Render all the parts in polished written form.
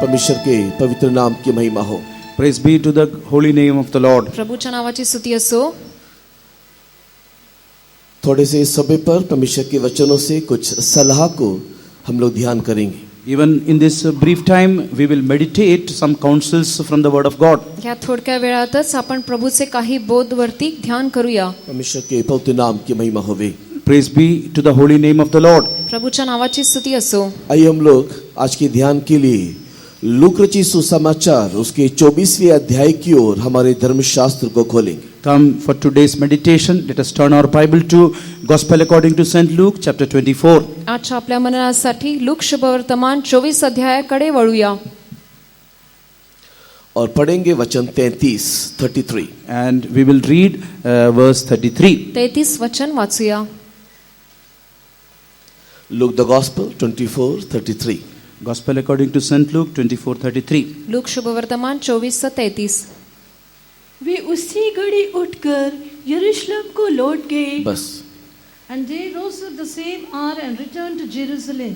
परमेश्वर के पवित्र नाम की महिमा हो। Praise be to the holy name of the Lord. प्रभूच्या नावाची स्तुती असो. थोड़े से इस समय पर परमेश्वर के वचनों से कुछ सलाह को हम लोग ध्यान करेंगे। Even in this brief time, we will meditate some counsels from the Word of God. या थोडक्या वेळातच आपण प्रभूचे काही बोधवरती ध्यान करूया. परमेश्वर के पवित्र नाम की महिमा होवे। Praise be to the holy name of the Lord. प्रभूच्या नावाची स्तुती असो. आइए हम लोग आज के ध्यान के लिए लूक रचित सुसमाचार उसके 24वें अध्याय की ओर हमारे धर्मशास्त्र को खोलेंगे। Come for today's meditation. Let us turn our Bible to Gospel according to St. Luke chapter 24. आजच्या आपल्या मननासाठी लूक शुभवर्तमान 24 अध्यायाकडे वळूया और पढ़ेंगे वचन 33 And we will read verse 33. 33 वचन वाचूया. Luke the gospel 24:33। Gospel according to St. Luke 24:33. Luke शुभवर्तमान 24:33. वे उसी घड़ी उठकर यरूशलेम को लौट गए. बस And they rose at the same hour and returned to Jerusalem.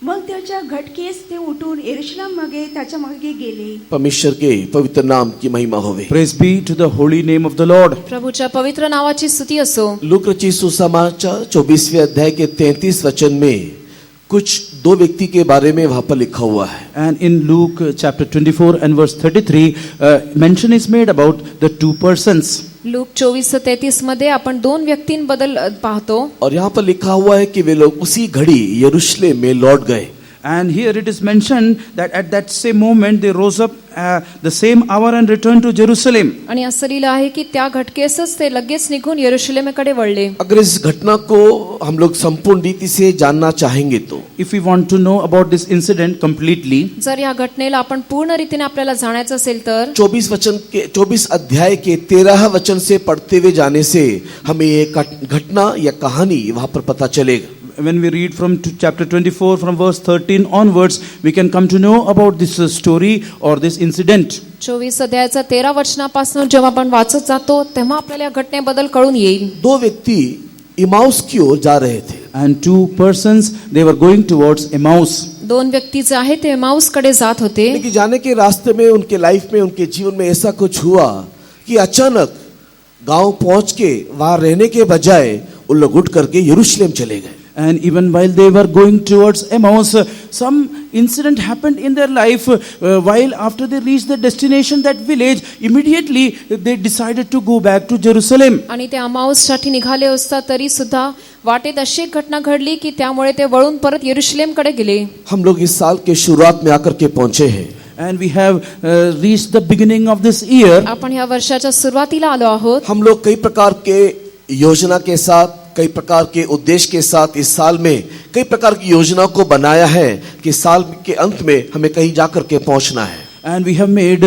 मग त्याच्या घटकेस ते उठून यरूशलेम मागे त्याच्या मागे गेले. परमेश्वर के पवित्र नाम की महिमा होवे। Praise be to the holy name of the Lord. प्रभूच्या पवित्र नावाची स्तुती असो. लूक रचित सुसमाचार 24वें अध्याय के 33 वचन में कुछ दो व्यक्ति के बारे में वहां पर लिखा हुआ है। And in Luke chapter 24 and verse 33, mention is made about the two persons. Look 24:33 मध्ये आपण दोन व्यक्तींबद्दल पाहतो. और यहाँ पर लिखा हुआ है कि वे लोग उसी घड़ी यरूशलेम में लौट गए। And here it is mentioned that at that same moment they rose up the same hour and returned to Jerusalem. आणि असं लिहिलं आहे की त्या घटकेसच ते लगेच निघून यरूशलेमेकडे वळले. अगर इस घटना को हम लोग संपूर्ण रीति से जानना चाहेंगे तो If we want to know about this incident completely, जर या घटनेला आपण पूर्ण रीतीने आपल्याला जाणायचं असेल तर 24 अध्याय के 13 वचन से पढ़ते हुए जाने से हमें ये घटना या कहानी वहां पर पता चलेगा। when we read from chapter 24 from verse 13 onwards, we can come to know about this story or this incident. 24 अध्यायाचा 13 वचनापासून जेव्हा आपण वाचत जातो तेव्हा आपल्याला या घटनेबद्दल कळून येईल. दो व्यक्ति इमाउस की ओर जा रहे थे। And two persons, they were going towards Emmaus. दोन व्यक्ती जे आहेत ते एमाउस कडे जात होते. लेकिन जाने के रास्ते में उनके लाइफ में उनके जीवन में ऐसा कुछ हुआ कि अचानक गांव पहुंच के वहां रहने के बजाय उन लोग उठ करके यरूशलेम चले गए। And even while they were going towards Emmaus, some incident happened in their life. While after they reached the destination, that village, immediately they decided to go back to Jerusalem. आणि ते एमाउस साठी निघाले असता तरी सुद्धा वाटेत अशी एक घटना घडली की त्यामुळे ते वळून परत यरूशलेम कडे गेले. हम लोग इस साल के शुरुआत में आकर के पहुंचे हैं। And we have reached the beginning of this year. आपण या वर्षाच्या सुरुवातीला आलो आहोत. हम लोग कई प्रकार के योजना के साथ, कई प्रकार के उद्देश्य के साथ इस साल में कई प्रकार की योजना को बनाया है कि साल के अंत में हमें कहीं जाकर के पहुंचना है। And we have made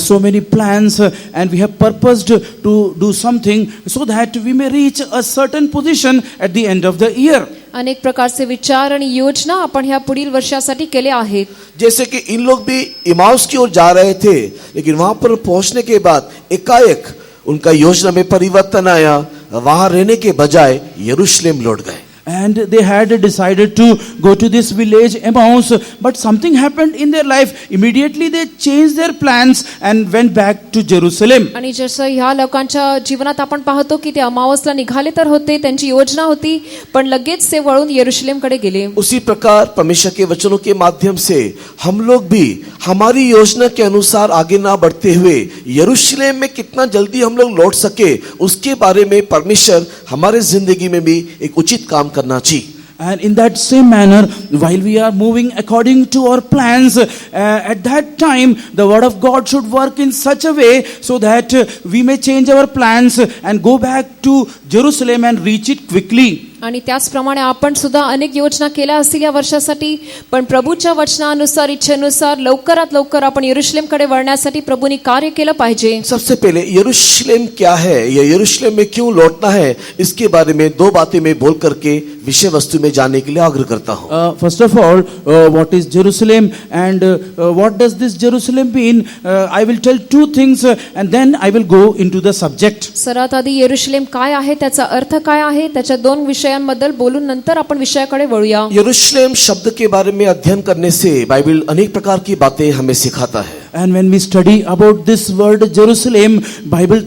so many plans and we have purposed to do something so that we may reach a certain position at the end of the year. अनेक प्रकारचे विचार आणि योजना आपण ह्या पुढील वर्षासाठी केले आहेत. जैसे कि इन लोग भी इमाउस की ओर जा रहे थे, लेकिन वहां पर पहुंचने के बाद एकाएक उनका योजना में परिवर्तन आया। वहां रहने के बजाय यरूशलेम लौट गए। And they had decided to go to this village Emmaus, but something happened in their life. Immediately they changed their plans and went back to Jerusalem. आणि जसं ह्या लोकांच्या जीवनात आपण पाहतो की ते एमाउसला निघाले तर होते, त्यांची योजना होती, पण लगेच ते वळून यरूशलेमकडे गेले. उसी प्रकार परमेश्वर के वचनों के माध्यम से हम लोग भी हमारी योजना के अनुसार आगे ना बढ़ते हुए यरूशलेम में कितना जल्दी हम लोग लौट सके उसके बारे में परमेश्वर हमारे जिंदगी में भी एक उचित काम करना चाहिए। And in that same manner, while we are moving according to our plans, at that time the word of God should work in such a way so that we may change our plans and go back to Jerusalem and reach it quickly. आणि त्याचप्रमाणे आपण सुद्धा अनेक योजना केल्या असतील या वर्षासाठी, पण प्रभूच्या वचनानुसार, इच्छेनुसार लवकरात लवकर आपण यरूशलेमकडे वळण्यासाठी प्रभूनी कार्य केलं पाहिजे. सबसे पहले यरूशलेम क्या है, ये यरूशलेम में क्यों लौटना है, इसके बारे में दो बातें मैं बोल करके विषय वस्तु में जाने के लिए आग्रह करता हूँ। First of all, what is Jerusalem and what does this Jerusalem mean? I will tell two things and then I will go into the subject. सर्वात आधी यरूशलेम काय आहे, त्याचा अर्थ काय आहे, त्याच्या दोन विषय विषयांबद्दल बोलून नंतर आपण विषयाकडे वळूया. यरूशलेम शब्द के बारे में अध्ययन करने से बाइबल अनेक प्रकार की बातें हमें सिखाता है. And when we study about this word Jerusalem, Bible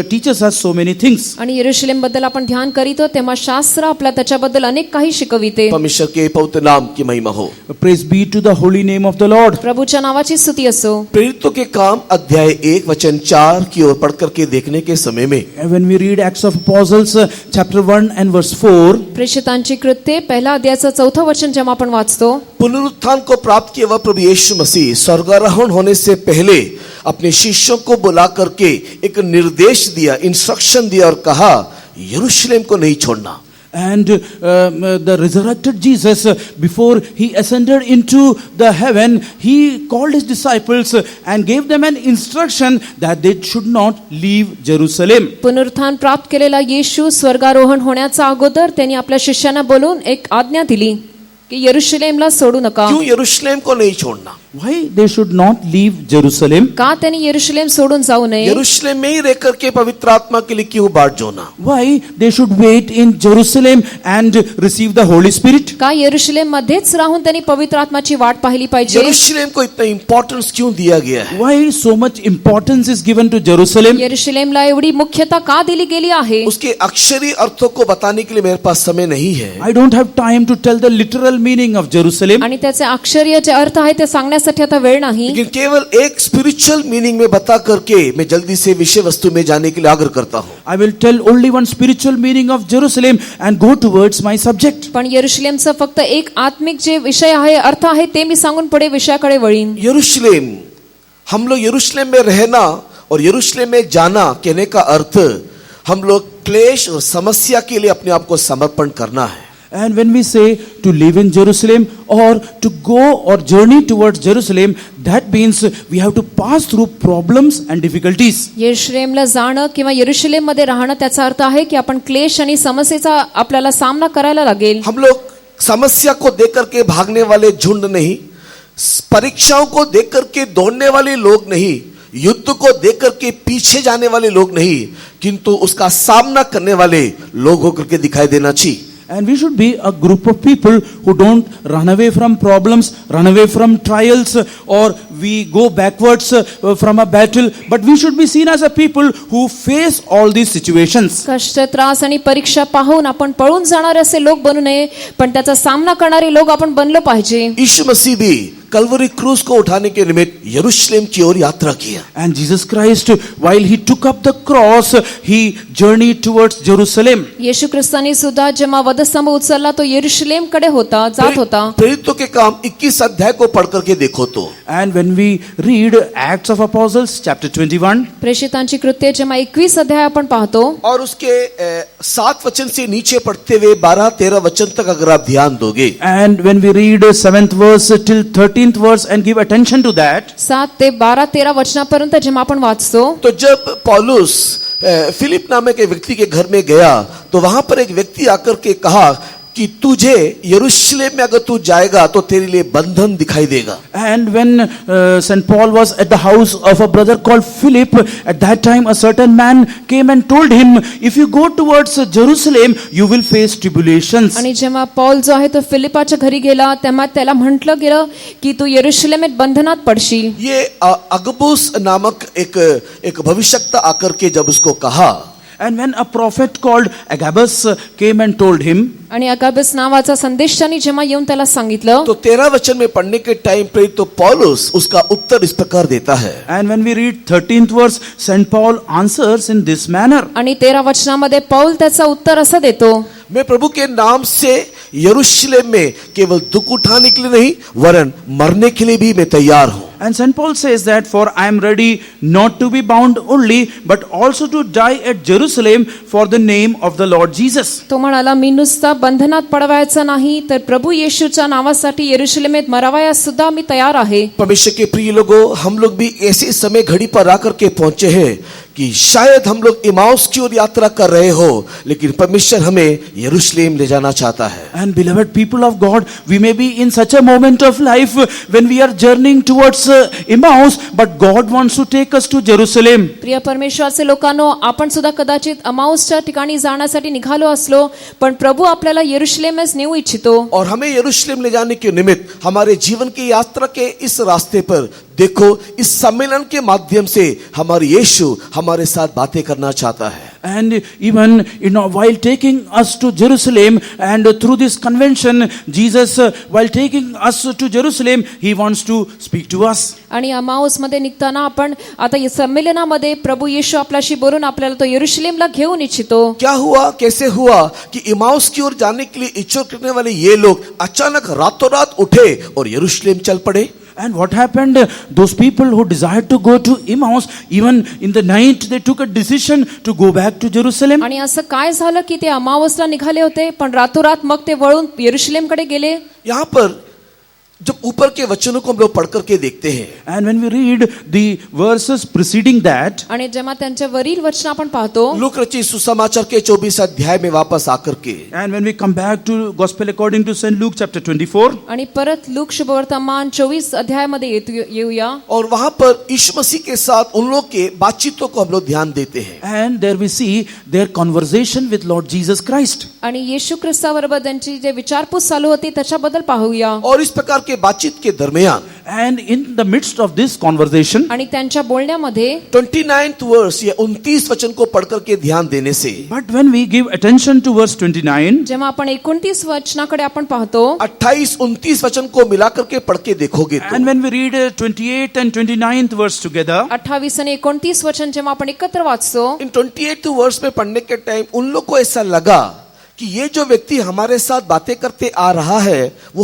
teaches us so many things. आणि यरूशलेम बद्दल आपण ध्यान करीतो तेव्हा शास्त्र आपल्याला त्याच्याबद्दल अनेक काही शिकविते. परमेश्वर के पवित्र नाम की महिमा हो. Praise be to the holy name of the Lord. प्रभूच्या नावाची स्तुती असो. प्रेरितों के काम अध्याय 1 वचन 4 की ओर पढ़ करके देखने के समय में When we read Acts of Apostles chapter 1 and verse 4, प्रेषितांची कृत्ये पहिला अध्यायाचं 4थं वचन जेव्हा आपण वाचतो, पुनरुत्थान को प्राप्त किया हुआ प्रभु यीशु मसीह स्वर्गारोहण होने से पहले अपने शिष्यों को बुला करके एक निर्देश दिया, इंस्ट्रक्शन दिया और कहा यरूशलेम को नहीं छोड़ना. and the resurrected Jesus, before he ascended into the heaven, he called his disciples and gave them an instruction that they should not leave Jerusalem. पुनरुत्थान प्राप्त केलेला येशू स्वर्गारोहण होण्याचा अगोदर त्यांनी आपल्या शिष्यांना बोलून एक आज्ञा दिली की यरूशलेमला सोडू नका. क्यों यरूशलेम को नहीं छोड़ना? Why they should not leave Jerusalem? का त्यांनी यरूशलेम सोडून जाऊ नये? यरूशलेम में ही रह करके पवित्र आत्मा के लिए क्यों बाट जोना? Why they should wait in Jerusalem and receive the Holy Spirit? का यरूशलेम मध्येच राहून त्यांनी पवित्र आत्माची वाट पाहिली पाहिजे? यरूशलेम को इतना इंपॉर्टेंस क्यों दिया गया है? Why so much importance is given to Jerusalem? यरूशलेमला एवढी मुख्यता का दिली गेली आहे? उसके अक्षरी अर्थों को बताने के लिए मेरे पास समय नहीं है. I don't have time to tell the literal meaning of Jerusalem. आणि त्याचे अक्षरीय जे अर्थ आहे ते सांगण्यासाठी आता वेळ नाही. लेकिन केवल एक स्पिरिचुअल मीनिंग में बता करके मैं जल्दी से विषय वस्तु में जाने के लिए आग्रह करता हूँ. I will tell only one spiritual meaning of Jerusalem and go towards my subject. पण यरूशलेमचा फक्त एक आत्मिक जे विषय आहे, अर्थ आहे ते मी सांगून पुढे विषयाकडे वळीन. यरूशलेम, हम लोग यरूशलेम में रहना और यरूशलेम में जाना कहने का अर्थ हम लोग क्लेश और समस्या के लिए अपने आप को समर्पण करना है. And when we say to live in Jerusalem or to go or journey towards Jerusalem, that means we have to pass through problems and difficulties. यरूशलेमला जाणं किंवा यरूशलेम मध्ये राहणं त्याचा अर्थ आहे की आपण क्लेश आणि समस्येचा आपल्याला सामना करायला लागेल. हम लोग समस्या को देख करके भागने वाले झुंड नहीं, परीक्षाओं को देख करके दौड़ने वाले लोग नहीं, युद्ध को देख करके पीछे जाने वाले लोग नहीं, किंतु उसका सामना करने वाले लोग होकर के दिखाई देना चाहिए. And we should be a group of people who don't run away from problems, run away from trials, or we go backwards from a battle, but we should be seen as a people who face all these situations. कष्ट, त्रास आणि परीक्षा पाहून आपण पळून जाणारे असे लोक बनू नये, पण त्याचा सामना करणारे लोक आपण बनलो पाहिजे. यीशु मसीह भी कलवरी क्रूस को उठाने के निमित्त यरूशलेम की ओर यात्रा KIA. And Jesus Christ, while he took up the cross, he journeyed towards Jerusalem. येशू ख्रिस्तानी सुद्धा जेव्हा वधस्तंभ उचलला तो यरूशलेम कडे होता, जात होता. प्रेरितों के काम 21 अध्याय को पढ़ करके देखो तो. And when we read Acts of Apostles chapter 21, प्रेषितांची कृत्ये जेव्हा 21 अध्याय आपण पाहतो और उसके 7 वचन से नीचे पढ़ते हुए 12-13 वचन तक अगर आप ध्यान दोगे, and when we read 7th verse till 13th verse and give attention to that, 7 ते 12-13 वचनापर्यंत जेव्हा आपण वाचतो तो जब पौलुस फिलिप नामक एक व्यक्ति के घर में गया तो वहां पर एक व्यक्ति आकर के कहा कि तुझे यरूशलेम में अगर तू जाएगा तो तेरे लिए बंधन दिखाई देगा. and when St. Paul was at the house of a brother called Philip, at that time a certain man came and told him, if you go towards Jerusalem, you will face tribulations. आणि जेव्हा पौल जो आहे तो फिलिपाच्या घरी गेला तेव्हा त्याला म्हटलं गेलं की तू यरूशलेमेत बंधनात पडशील. ये अगबुस नामक एक भविष्यवक्ता आकर के जब उसको कहा, And when a prophet called Agabus came and told him, आणि अगाबस नावाचा संदेशानी जेव्हा येऊन त्याला सांगितलं तो 13 वचन में पढ़ने के टाइम पे तो पौलुस उसका उत्तर इस प्रकार देता है. and when we read 13th verse, St. Paul answers in this manner. आणि 13 वचनामध्ये पौल त्याचा उत्तर असं देतो, मैं प्रभु के नाम से यरूशलेम में केवल दुख उठाने के लिए नहीं वरन मरने के लिए भी मैं तैयार हूं. And St. Paul says that, for I am ready not to be bound only, but also to die at Jerusalem for the name of the Lord Jesus. तो म्हणाला मी नुसता बंधनात पडवायचा नाही तर प्रभू येशूच्या नावासाठी यरूशलेमेत मरावयास सुद्धा मी तयार आहे. परमेश्वर के प्रिय लोगों, हम लोग भी ऐसे समय घड़ी पर आकर के पहुंचे हैं कि शायद हम लोग इमाउस की ओर यात्रा कर रहे हो, लेकिन परमेश्वर हमें यरूशलेम ले जाना चाहता है. And beloved people of God, we may be in such a moment of life when we are journeying towards Emmaus, but God wants to take us to Jerusalem. प्रिय परमेश्वराचे लोकांनो, आपण सुद्धा कदाचित अमाउसच्या ठिकाणी जाण्यासाठी निघालो असलो, पण प्रभू आपल्याला यरूशलेमच नेऊ इच्छितो. और हमें यरूशलेम ले जाने के निमित्त हमारे जीवन की यात्रा के इस रास्ते पर देखो, इस सम्मेलन के माध्यम से हमारे यीशु हमारे साथ बातें करना चाहता है. And even while taking us to Jerusalem, and through this convention, Jesus, while taking us to Jerusalem, he wants to speak to us. आणि अमाउस मध्ये निघताना आपण आता या संमेलनामध्ये प्रभू येशू आपल्याशी बोलून आपल्याला तो यरूशलेमला घेऊन इच्छितो. क्या हुआ, कैसे हुआ कि इमाउस की ओर जाने के लिए इच्छुक करने वाले ये लोग अचानक रातों रात उठे और यरूशलेम चल पड़े. And what happened? Those people who desired to go to Emmaus, even in the night, they took a decision to go back to Jerusalem. आणि असं काय झालं की ते अमावसला निघाले होते, पण रातोरात मग ते वळून यरूशलेमकडे गेले. यहाँ पर जब ऊपर के वचनों को हम लोग पढ़ करके देखते हैं, And when we read the verses preceding that, आणि जेव्हा त्यांच्या वरील वचन आपण पाहतो, लूक रचित सुसमाचार के 24 अध्याय में वापस आकर के, and when we come back to Gospel according to St. Luke chapter 24, आणि परत लूक शुभवर्तमान 24 अध्यायामध्ये येऊया, और वहां पर यीशु मसीह के साथ उन लोग के बातचीतों को हम लोग ध्यान देते हैं. and there we see their conversation with Lord Jesus Christ. आणि येशू ख्रिस्ताबरोबर त्यांची जे विचारपूस चालू होती त्याच्याबद्दल पाहूया. और इस प्रकार के बातचीत के दरमियान And in the midst of this conversation, आणि त्यांच्या बोलण्यामध्ये 29th वर्ष या 29 वचन को पढ़ करके ध्यान देने से, but when we give attention to verse 29, जेव्हा आपण 29 वचनाकडे आपण पाहतो, 28-29 वचन को मिला करके पढ़ के देखोगे तो, and when we read 28th and 29th verse together, 28 आणि 29 वचन जेव्हा आपण एकत्र वाचतो, इन 28th वर्ष में पढ़ने के टाइम उन लोग को ऐसा लगा कि ये जो व्यक्ति हमारे साथ बातें करते आ रहा है वो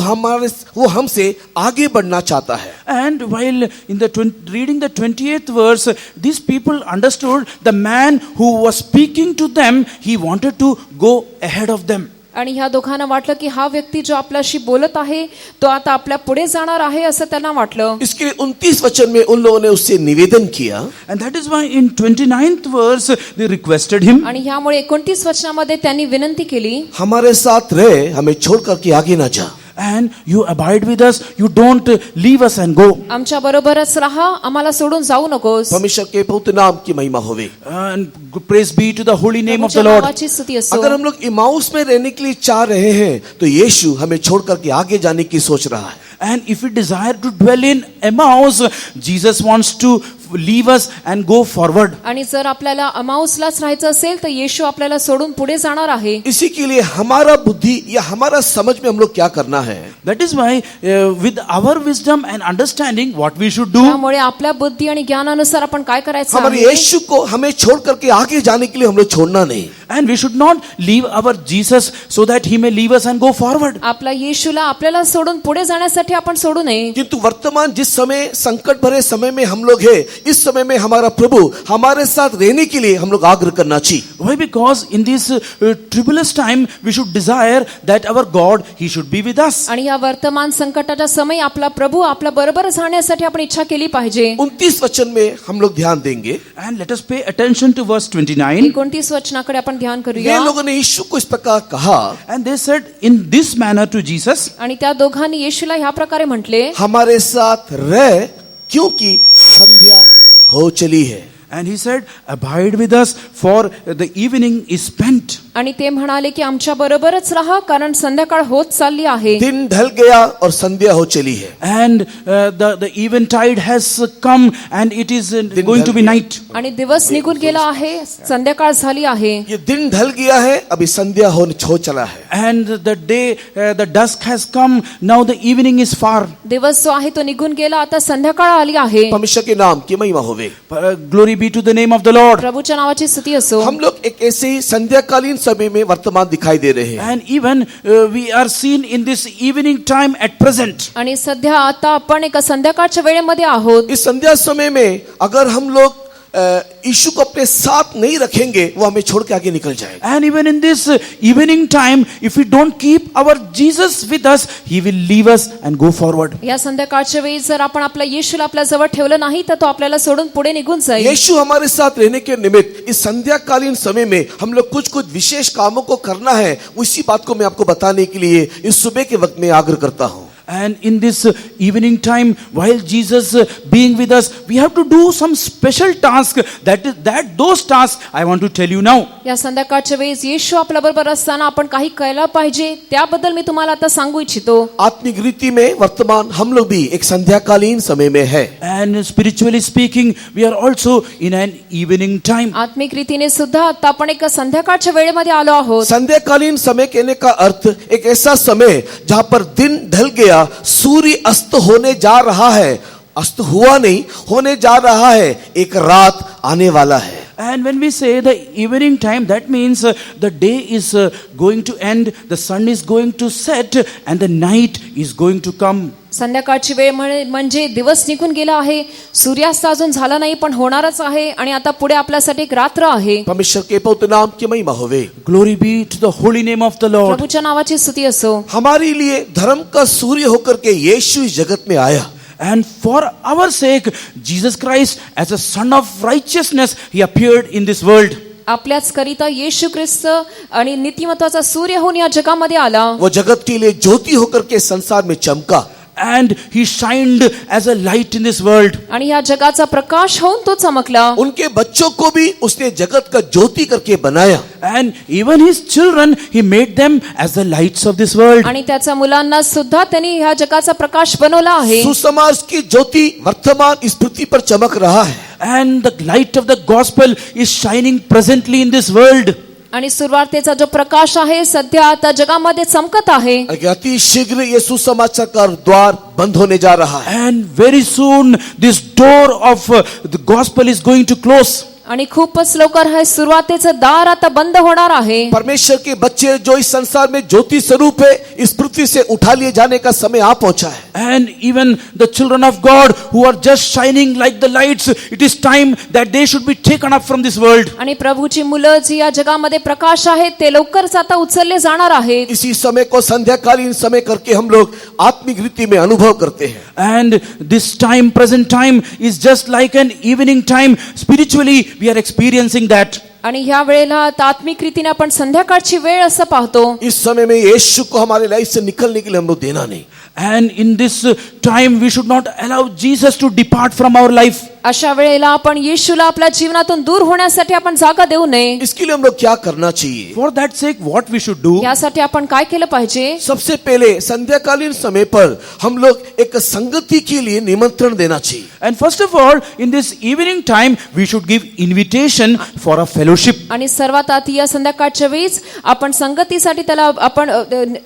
हमसे आगे बढ़ना चाहता है. and while in the reading the 28th verse, these people understood the man who was speaking to them, he wanted to go ahead of them. आणि ह्या दोघांना वाटलं की हा व्यक्ती जो आपल्याशी बोलत आहे तो आता आपल्या पुढे जाणार आहे असं त्यांना वाटलं. इसके 29 वचन में उन लोगों ने उससे निवेदन KIA, And that is why in 29th verse they requested him, आणि ह्यामुळे 29 वचनामध्ये त्यांनी विनंती केली, हमारे साथ रहे, हमें छोड़ करके आगे ना जा. and you abide with us, you don't leave us and go. आमच्या बरोबरच राहा, आम्हाला सोडून जाऊ नकोस. परमेश्वर के पवित्र नाम की महिमा होवे. And praise be to the holy name of the प्रभूच्या Lord. नावाची स्तुती असो. अगर हम लोग इमाउस में रहने के लिए चाह रहे हैं तो यीशु हमें छोड़ करके आगे जाने की सोच रहा है. And if we desire to dwell in Emmaus, Jesus wants to leave us and go forward. आणि जर आपल्याला अमाउसलाच राहायचं असेल तर येशू आपल्याला सोडून पुढे जाणार आहे. इसी के लिए हमारा बुद्धि या हमारा समझ में हम लोग क्या करना है, That is why with our wisdom and understanding what we should do, त्यामुळे आपल्या बुद्धी आणि ज्ञानानुसार आपण काय करायचं हमारे आहे, यीशु को हमें छोड़ करके आगे जाने के लिए हम लोग छोड़ना नहीं. and we should not leave our Jesus so that he may leave us and go forward. आपला येशूला आपल्याला सोडून पुढे जाण्यासाठी आपण सोडू नये. किंतु वर्तमान जिस समय संकट भरे समय में हम लोग हैं, इस समय में हमारा प्रभु हमारे साथ रहने के लिए हम लोग आग्रह करना चाहिए. Why? Because in this tribulous time we should desire that our God, he should be with us. आणि या वर्तमान संकटाच्या समयी आपला प्रभू आपल्या बरोबर राहण्यासाठी आपण इच्छा केली पाहिजे. 29 वचन में हम लोग ध्यान देंगे. And let us pay attention to verse 29. 29 वचनाकडे आपण ध्यान ये करूया. लोगों ने यीशु को इस प्रकार कहा, And they said in this manner to Jesus, आणि त्या दोघांनी येशूला ह्या प्रकारे म्हटले, हमारे साथ रह, क्योंकि संध्या हो चली है. and he said, abide with us, for the evening is spent. आणि ते म्हणाले की आमच्या बरोबरच राहा कारण संध्याकाळ होत चालली आहे. दिन ढल गया और संध्या हो चली है. And the eventide has come and it is going to be night. आणि दिवस निघून गेला आहे, संध्याकाळ झाली आहे. ये दिन ढल गया है, अभी संध्या हो चला है. And the day, the dusk has come, now the evening is far. दिवस जो आहे तो निघून गेला, आता संध्याकाळ आली आहे. परमेश्वर के नाम की महिमा होवे. Glory be to the name of the Lord. प्रभूच्या नावाची स्तुती असो. हम लोग एक ऐसे ही संध्याकालीन समय में वर्तमान दिखाई दे रहे हैं. And even we are seen in this evening time at present. आणि सध्या आता आपण एका संध्याकाळच्या वेळेमध्ये आहोत. इस संध्या समय में अगर हम लोग यीशु को अपने साथ नहीं रखेंगे, वो हमें छोड़ के आगे निकल जाएगा. And even in this evening time, if we don't keep our Jesus with us, he will leave us and go forward. या संध्याकाळच्या वेळी जर आपण आपल्या येशूला आपल्या जवळ ठेवलं नाही तर तो आपल्याला सोडून पुढे निघून जाईल. यीशु हमारे साथ रहने के निमित्त इस संध्याकालीन समय में हम लोग कुछ विशेष कामों को करना है. उसी बात को मैं आपको बताने के लिए इस सुबह के वक्त में आग्रह करता हूँ. And in this evening time, while Jesus being with us, we have to do some special task. Those tasks I want to tell you now. या संध्याकाळच्या वेळेस येशू आपल्या बरोबर असताना आपण काही केलं पाहिजे त्याबद्दल मी तुम्हाला आता सांगू इच्छितो. आत्मिक रीति में वर्तमान हम लोग भी एक संध्याकालीन समय में है. And spiritually speaking, we are also in an evening time. आत्मिक रीतीने सुद्धा आता आपण एक संध्याकाळच्या वेळेमध्ये आलो आहोत. संध्याकालीन समय कहने का अर्थ एक ऐसा समय जहां पर दिन ढल गया, सूर्य अस्त होने जा रहा है, अस्त हुआ नहीं, होने जा रहा है, एक रात आने वाला है. And when we say the evening time, that means the day is going to end, the sun is going to set, and the night is going to come. संध्याकाळची वेळ म्हणजे दिवस निघून गेला आहे, सूर्यास्त अजून झाला नाही पण होणारच आहे आणि आता पुढे आपल्यासाठी एक रात्र आहे. परमेश्वर के पवित्र नाम की महिमा होवे. Glory be to the holy name of the Lord. प्रभूच्या नावाची स्तुती असो. हमारे लिए धर्म का सूर्य होकर के यीशु इस जगत में आया. And for our sake, Jesus Christ, as a son of righteousness, he appeared in this world. आपल्याच करिता येशू ख्रिस्त आणि नीतिमत्वाचा सूर्य होऊन या जगामध्ये आला. वो जगत के लिए ज्योति होकर के संसार में चमका. And he shined as a light in this world. आणि या जगाचा प्रकाश होऊन तो चमकला. उनके बच्चों को भी उसने जगत का ज्योति करके बनाया. And even his children, he made them as the lights of this world. आणि त्याच्या मुलांना सुद्धा त्यांनी ह्या जगाचा प्रकाश बनवला आहे. सुसमाज की ज्योति वर्तमान इस पृथ्वी पर चमक रहा है. And the light of the gospel is shining presently in this world. आणि सुरुवातीचा जो प्रकाश आहे सध्या आता जगामध्ये चमकत आहे. अति शीघ्र ये सुसमाचार का द्वार बंद होने जा रहा है. And very soon this door of the gospel is going to close. आणि खूपच लवकर हे सुरुवातीचं दार आता बंद होणार आहे. परमेश्वर के बच्चे जो इस संसार में ज्योति स्वरूप है, इस पृथ्वी से उठा लिए जाने का समय आ पहुंचा है. And even the children of God who are just shining like the lights, it is time that they should be taken up from this world. आणि प्रभूची मुलं जी या जगामध्ये प्रकाश आहेत ते लवकरच आता उचलले जाणार आहेत. इसी समय को संध्याकालीन समय करके हम लोग आत्मिक रीति में अनुभव करते हैं. And this time, present time, is just like an evening time. Spiritually, we are experiencing that. आणि ह्या वेळेला आत्मिक रीतीने आपण संध्याकाळची वेळ असं पाहतो. इस समय में यीशु को हमारे लाइफ से निकलने के लिए हम लोग देना नहीं. And in this time, we should not allow Jesus to depart from our life. अशा वेळेला आपण येशूला आपल्या जीवनातून दूर होण्यासाठी आपण जागा देऊ नये. इसके लिए हम लोग क्या करना चाहिए? For that sake, what we should do? यासाठी आपण काय केलं पाहिजे? सबसे पहले संध्याकालीन समय पर हम लोग एक संगति के लिए निमंत्रण देना चाहिए. And first of all, in this evening time, we should give invitation for a fellowship. आणि सर्वात आधी या संध्याकाळच्या वेळेस आपण संगतीसाठी त्याला आपण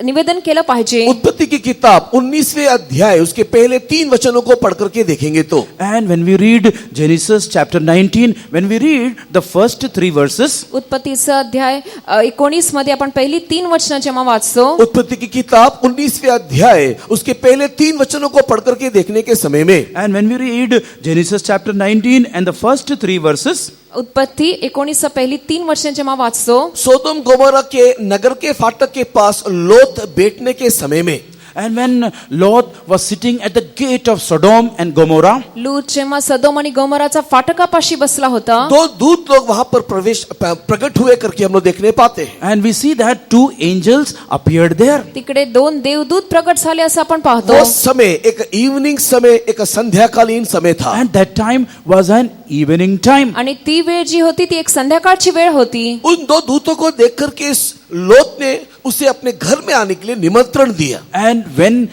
निवेदन केलं पाहिजे. उत्पत्ति की किताब 19वें अध्याय उसके पहले 3 वचनों को पढ़ करके देखेंगे तो. And when we read Genesis chapter 19, when we read the first 3 verses, उत्पत्तीचा अध्याय 19 मध्ये आपण पहिली 3 वचनं जेव्हा वाचतो. उत्पत्ति की किताब 19वें अध्याय उसके पहले 3 वचनों को पढ़ करके देखने के समय में, and when we read Genesis chapter 19 and the first 3 verses, उत्पत्ती 19 पहिली 3 वचनं जेव्हा वाचतो. सोदोम गोमोरा के नगर के फाटक के पास लोत बैठने के समय में, and when Lot was sitting at the gate of Sodom and Gomorrah, लूत जेव्हा सदोम आणि गोमोराचा फाटकापाशी बसला होता. 2 दूत लोग वहां पर प्रकट हुए करके हम लोग देखने पाते हैं. and we see that 2 angels appeared there. तिकडे 2 देवदूत प्रकट झाले असं आपण पाहतो. वो समय एक इवनिंग समय, एक संध्याकालीन समय था. And that time was an evening time. आणि ती वेळ जी होती ती एक संध्याकाळची वेळ होती. उन 2 दूतों को देख करके लोत ने उसे अपने घर में आने के लिए निमंत्रण दिया. And when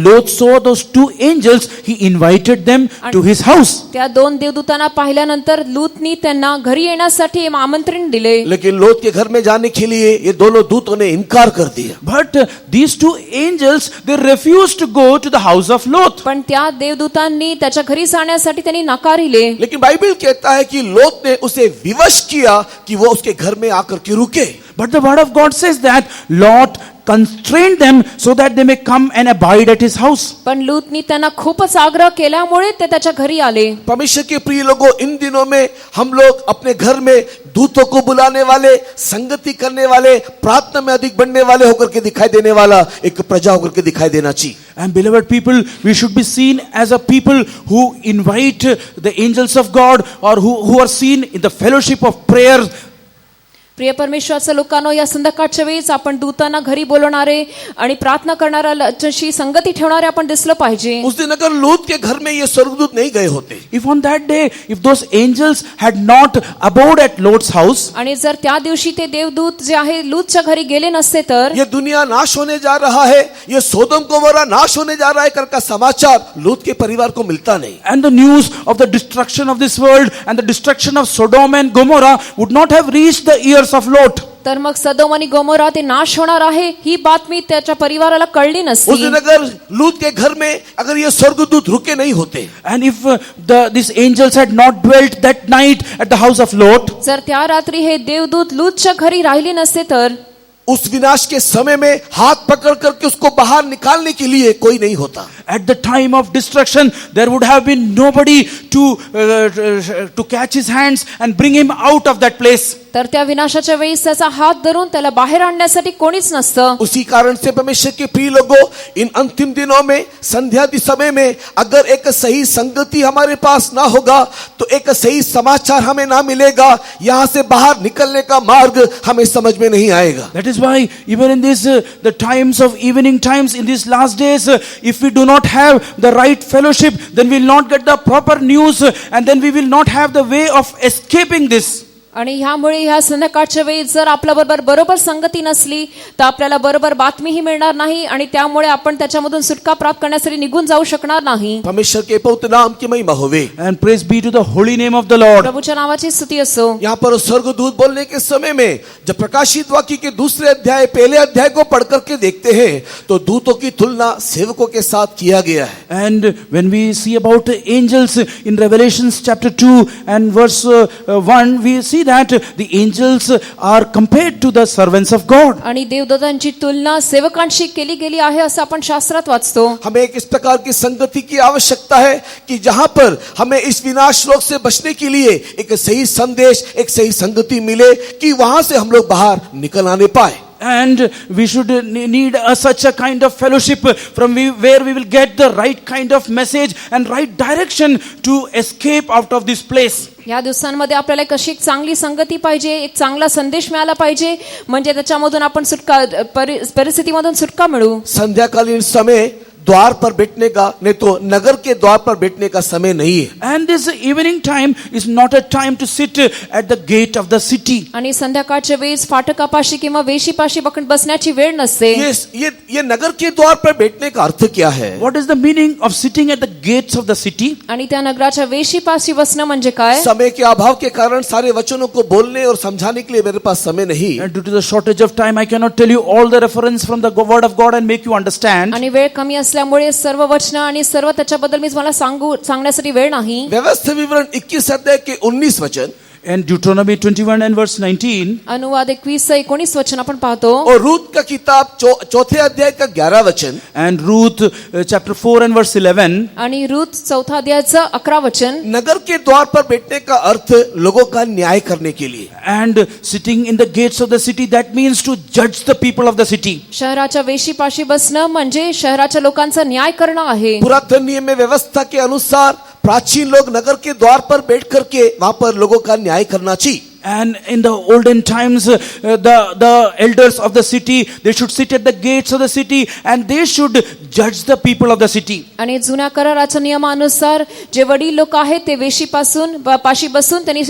Lot saw those 2 angels, he invited them to his house. त्या 2 देवदूतांना पाहिल्यानंतर लूतनी त्यांना घरी येण्यासाठी आमंत्रण दिले. लेकिन लोत के घर में जाने के लिए ये दोनों दूतों ने इनकार कर दिया. But these 2 angels, they refused to go to the house of Lot. पण त्या देवदूतांनी त्याच्या घरी जाण्यासाठी त्यांनी नकारिले. लेकिन बाइबल कहता है कि लोत ने उसे विवश किया कि वो उसके घर में आकर के रुके. But the word of God says that Lot constrained them so that they may come and abide at his house. पण लूतनी त्यांना खूपच आग्रह केल्यामुळे ते त्याच्या घरी आले. परमेश्वर के प्रिय लोगों, इन दिनों में हम लोग अपने घर में दूतों को बुलाने वाले, संगति करने वाले, प्रार्थना में अधिक बढ़ने वाले होकर के दिखाई देने वाला एक प्रजा होकर के दिखाई देना चाहिए. And beloved people, we should be seen as a people who invite the angels of God, or who are seen in the fellowship of prayer. प्रिय परमेश्वराच्या लोकांनो, या संध्याकाळच्या वेळीच आपण दूतांना घरी बोलवणारे आणि प्रार्थना करणाऱ्याशी संगती ठेवणारे आपण दिसलं पाहिजे. उस दिन अगर लूत के घर में ये स्वर्गदूत नहीं गए होते, If on that day, if those angels had not abode at Lot's house, आणि जर त्या दिवशी ते देवदूत जे आहे लूतच्या घरी गेले नसते तर ये दुनिया नाश होने जा रहा है, ये सोदोम गोमोरा नाश होने जा रहा है कर का समाचार लूत के परिवार को मिलता नहीं. and the news of the destruction of this world and the destruction of Sodom and Gomorrah would not have reached the ears of Lot. तर मग सदोम आणि गोमोरा ते नाश होणार आहे ही बातमी त्याच्या परिवाराला कळली उस नसती. दिन अगर लूत के घर में अगर ये स्वर्गदूत रुके नहीं होते, And if these angels had not dwelt that night at the house of Lot, जर त्या रात्री हे देवदूत लूतच्या घरी राहिले नसते तर उस विनाश के समय में हाथ पकड़ करके उसको बाहर निकालने के लिए कोई नहीं होता. at the time of destruction, there would have been nobody to catch his hands and bring him out of that place. तर त्या विनाशाच्या वेळी त्याचा हात धरून त्याला बाहेर आणण्यासाठी कोणीच नसतं. उसी कारण से परमेश्वर के प्रिय लोगों, इन अंतिम दिनों में संध्या के समय में अगर एक सही संगति हमारे पास ना होगा तो एक सही समाचार हमें ना मिलेगा, यहाँ से बाहर निकलने का मार्ग हमें समझ में नहीं आएगा. That is why even in this the times of evening times in these last days, if we do not have the right fellowship, then we will not get the proper news, and then we will not have the way of escaping this. आणि ह्यामुळे ह्या संध्याकाळच्या वेळी जर आपल्या बरोबर संगती नसली तर आपल्याला बरोबर बातमीही मिळणार नाही आणि त्यामुळे आपण त्याच्यामधून सुटका प्राप्त करण्यासाठी निघून जाऊ शकणार नाही. परमेश्वर के पवित्र नाम की महिमा होवे. And praise be to the holy name of the Lord. प्रभूच्या नावाची स्तुती असो. यहाँ पर स्वर्गदूत बोलने के समय में जब प्रकाशित वाक्य के दूसरे अध्याय पहले अध्याय को पढ़ करके देखते हैं तो दूतों की तुलना सेवकों के साथ किया गया है. And when we see about angels in Revelations chapter 2 and verse 1, we see that the angels are compared to the servants of God. आणि देवदूतांची तुलना सेवकांशी केली गेली आहे असं आपण शास्त्रात वाचतो. हमें एक इस प्रकार की संगति की आवश्यकता है कि जहां पर हमें इस विनाश रोग से बचने के लिए एक सही संदेश, एक सही संगति मिले कि वहां से हम लोग बाहर निकल आने पाए. And we should need such a kind of fellowship from where we will get the right kind of message and right direction to escape out of this place. या दिवसांमध्ये आपल्याला कशी एक चांगली संगती पाहिजे, एक चांगला संदेश मिळाला पाहिजे म्हणजे त्याच्यामधून आपण परिस्थितीमधून सुटका मिळू. संध्याकालीन समय द्वार पर बैठने का, नहीं तो नगर के द्वार पर बैठने का समय नहीं है. And this evening time is not a time to sit at the gate of the city. आणि संध्याकाळच्या वेळेस फाटकापाशी किंवा वेशीपाशी बसण्याची वेळ नसते. ये नगर के द्वार पर बैठने का अर्थ क्या है? What is the meaning of sitting at the gates of the city? आणि त्या नगराच्या वेशीपाशी बसणं म्हणजे काय? समय के अभाव के कारण सारे वचनों को बोलने और समझाने के लिए मेरे पास समय नहीं. And due to the shortage of time, I cannot tell you all the reference from the word of God and make you understand. आणि वेळ कमी असल्यामुळे सर्व वचन आणि सर्व त्याच्याबद्दल मी तुम्हाला सांगण्यासाठी वेळ नाही. व्यवस्था विवरण 21 अध्याय के 19 वचन And Deuteronomy 21 and verse 19. अनुवाद 21-19 वचन आपण पाहतो. और रूत का किताब चौथे अध्याय का 11 वचन. And Ruth chapter 4 and verse 11. आणि रूत चौथा अध्यायाचं 11 वचन. नगर के द्वार पर बैठने का अर्थ लोगों का न्याय करने के लिए. And sitting in the gates of the city, that means to judge the people of the city. शहराच्या वेशीपाशी बसणं म्हणजे शहराच्या लोकांचा न्याय करणं आहे. पुरातन नियम में व्यवस्था के अनुसार प्राचीन लोग नगर के द्वार पर बैठ करके वहां पर लोगों का न्याय करना चाहिए. And in the olden times, the elders of the city, they should sit at the gates of the city and they should judge the people of the city. आणि जुन्या कराराच्या नियमानुसार जे वडील लोक आहेत ते पाशी बसून त्यांनी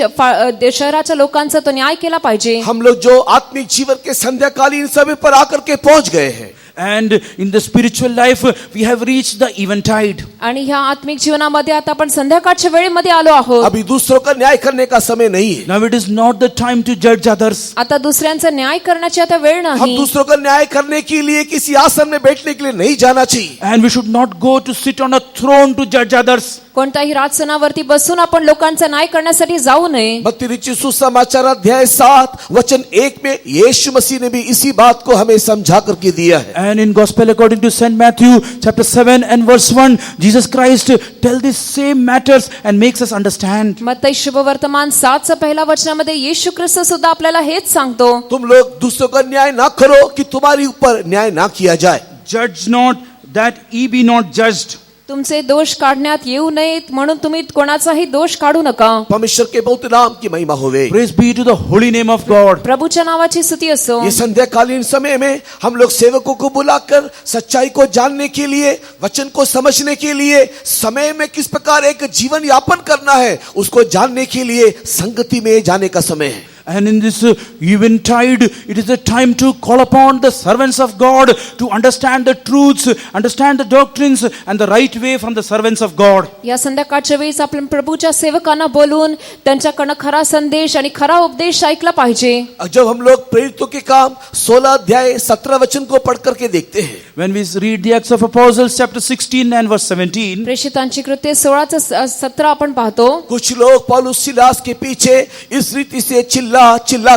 शहराच्या लोकांचा तो न्याय केला पाहिजे. हम लोग जो आत्मिक जीवन के संध्याकालीन समय पर आकर के पहुंच गए हैं. And in the spiritual life, we have reached the eventide. आणि ह्या आत्मिक जीवनामध्ये आता आपण संध्याकाळच्या वेळेमध्ये आलो आहोत. अभी दूसरों का न्याय करने का समय नहीं है. Now it is not the time to judge others. आता दुसऱ्यांचा न्याय करण्याची आता वेळ हम नाही. दूसरों का न्याय करने के लिए किसी आसन में बैठने के लिए नहीं जाना चाहिए. And we should not go to sit on a throne to judge others. कोणत्याही राजसनावरती बसून आपण लोकांचा न्याय करण्यासाठी जाऊ नये. मत्ती सुसमाचार अध्याय 7 वचन 1 में यीशु मसीह ने भी इसी बात को हमें समझा करके दिया है. And in Gospel according to Saint Matthew chapter 7 and verse 1, Jesus Christ tell these same matters and makes us understand. मत्ती शुभवर्तमान 7च्या पहिल्या वचनामध्ये येशू ख्रिस्त सुद्धा आपल्याला हेच सांगतो. तुम लोग दूसरों का न्याय ना करो कि तुम्हारे ऊपर न्याय ना किया जाए. Judge not that ye be not judged. तुमचे दोष काढण्यात येऊ नयेत म्हणून तुम्ही कोणाचाही दोष काढू नका. परमेश्वर के बहुत नाम की महिमा होवे. Praise be to the holy name of God. प्रभूच्या नावाची स्तुती असो. ये संध्याकालीन समय में हम लोग सेवकों को बुलाकर सच्चाई को जानने के लिए, वचन को समझने के लिए, समय में किस प्रकार एक जीवन यापन करना है उसको जानने के लिए संगति में जाने का समय है. And in this eventide, it is a time to call upon the servants of God to understand the truths, understand the doctrines and the right way from the servants of God. या संध्याकाळच्या वेळेस आपण प्रभूच्या सेवकांना बोलून त्यांच्याकडनं खरा संदेश आणि खरा उपदेश ऐकला पाहिजे. जब हम लोग प्रेरितों के काम 16 अध्याय 17 वचन को पढ़ करके देखते हैं, When we read the Acts of Apostles chapter 16 and verse 17, प्रेषितांची कृत्ये 16-17 आपण पाहतो. कुछ लोग पौलुस सिलास के पीछे इस रीति से चिल्ला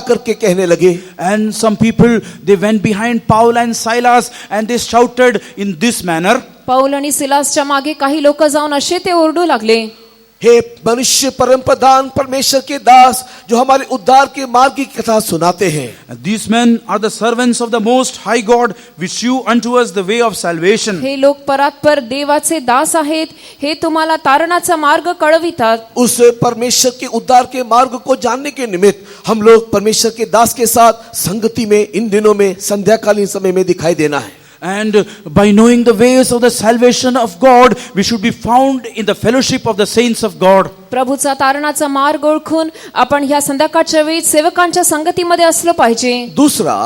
करके कहने लगे. and some people, they went behind Paul and Silas and they shouted in this manner. Paul आणि सिलासच्या मागे काही लोक जाऊन असे ते ओरडू लागले, हे मनुष्य परम प्रधान परमेश्वर के दास जो हमारे उद्धार के मार्ग की कथा सुनाते हैं. And these men are the servants of the most high God, which shew unto us the way of salvation. हे लोक परात्पर देवाचे दास आहेत, हे तुम्हाला तारणाचा मार्ग कळवितात. उस परमेश्वर के उद्धार के मार्ग को जानने के निमित्त हम लोग परमेश्वर के दास के साथ संगति में इन दिनों में संध्याकालीन समय में दिखाई देना है. And by knowing the ways of the salvation of God, we should be found in the fellowship of the saints of God. प्रभूचा तारणाचा मार्ग ओळखून आपण ह्या संध्याकाळच्या वेळी सेवकांच्या संगतीमध्ये असलो पाहिजे. दूसरा,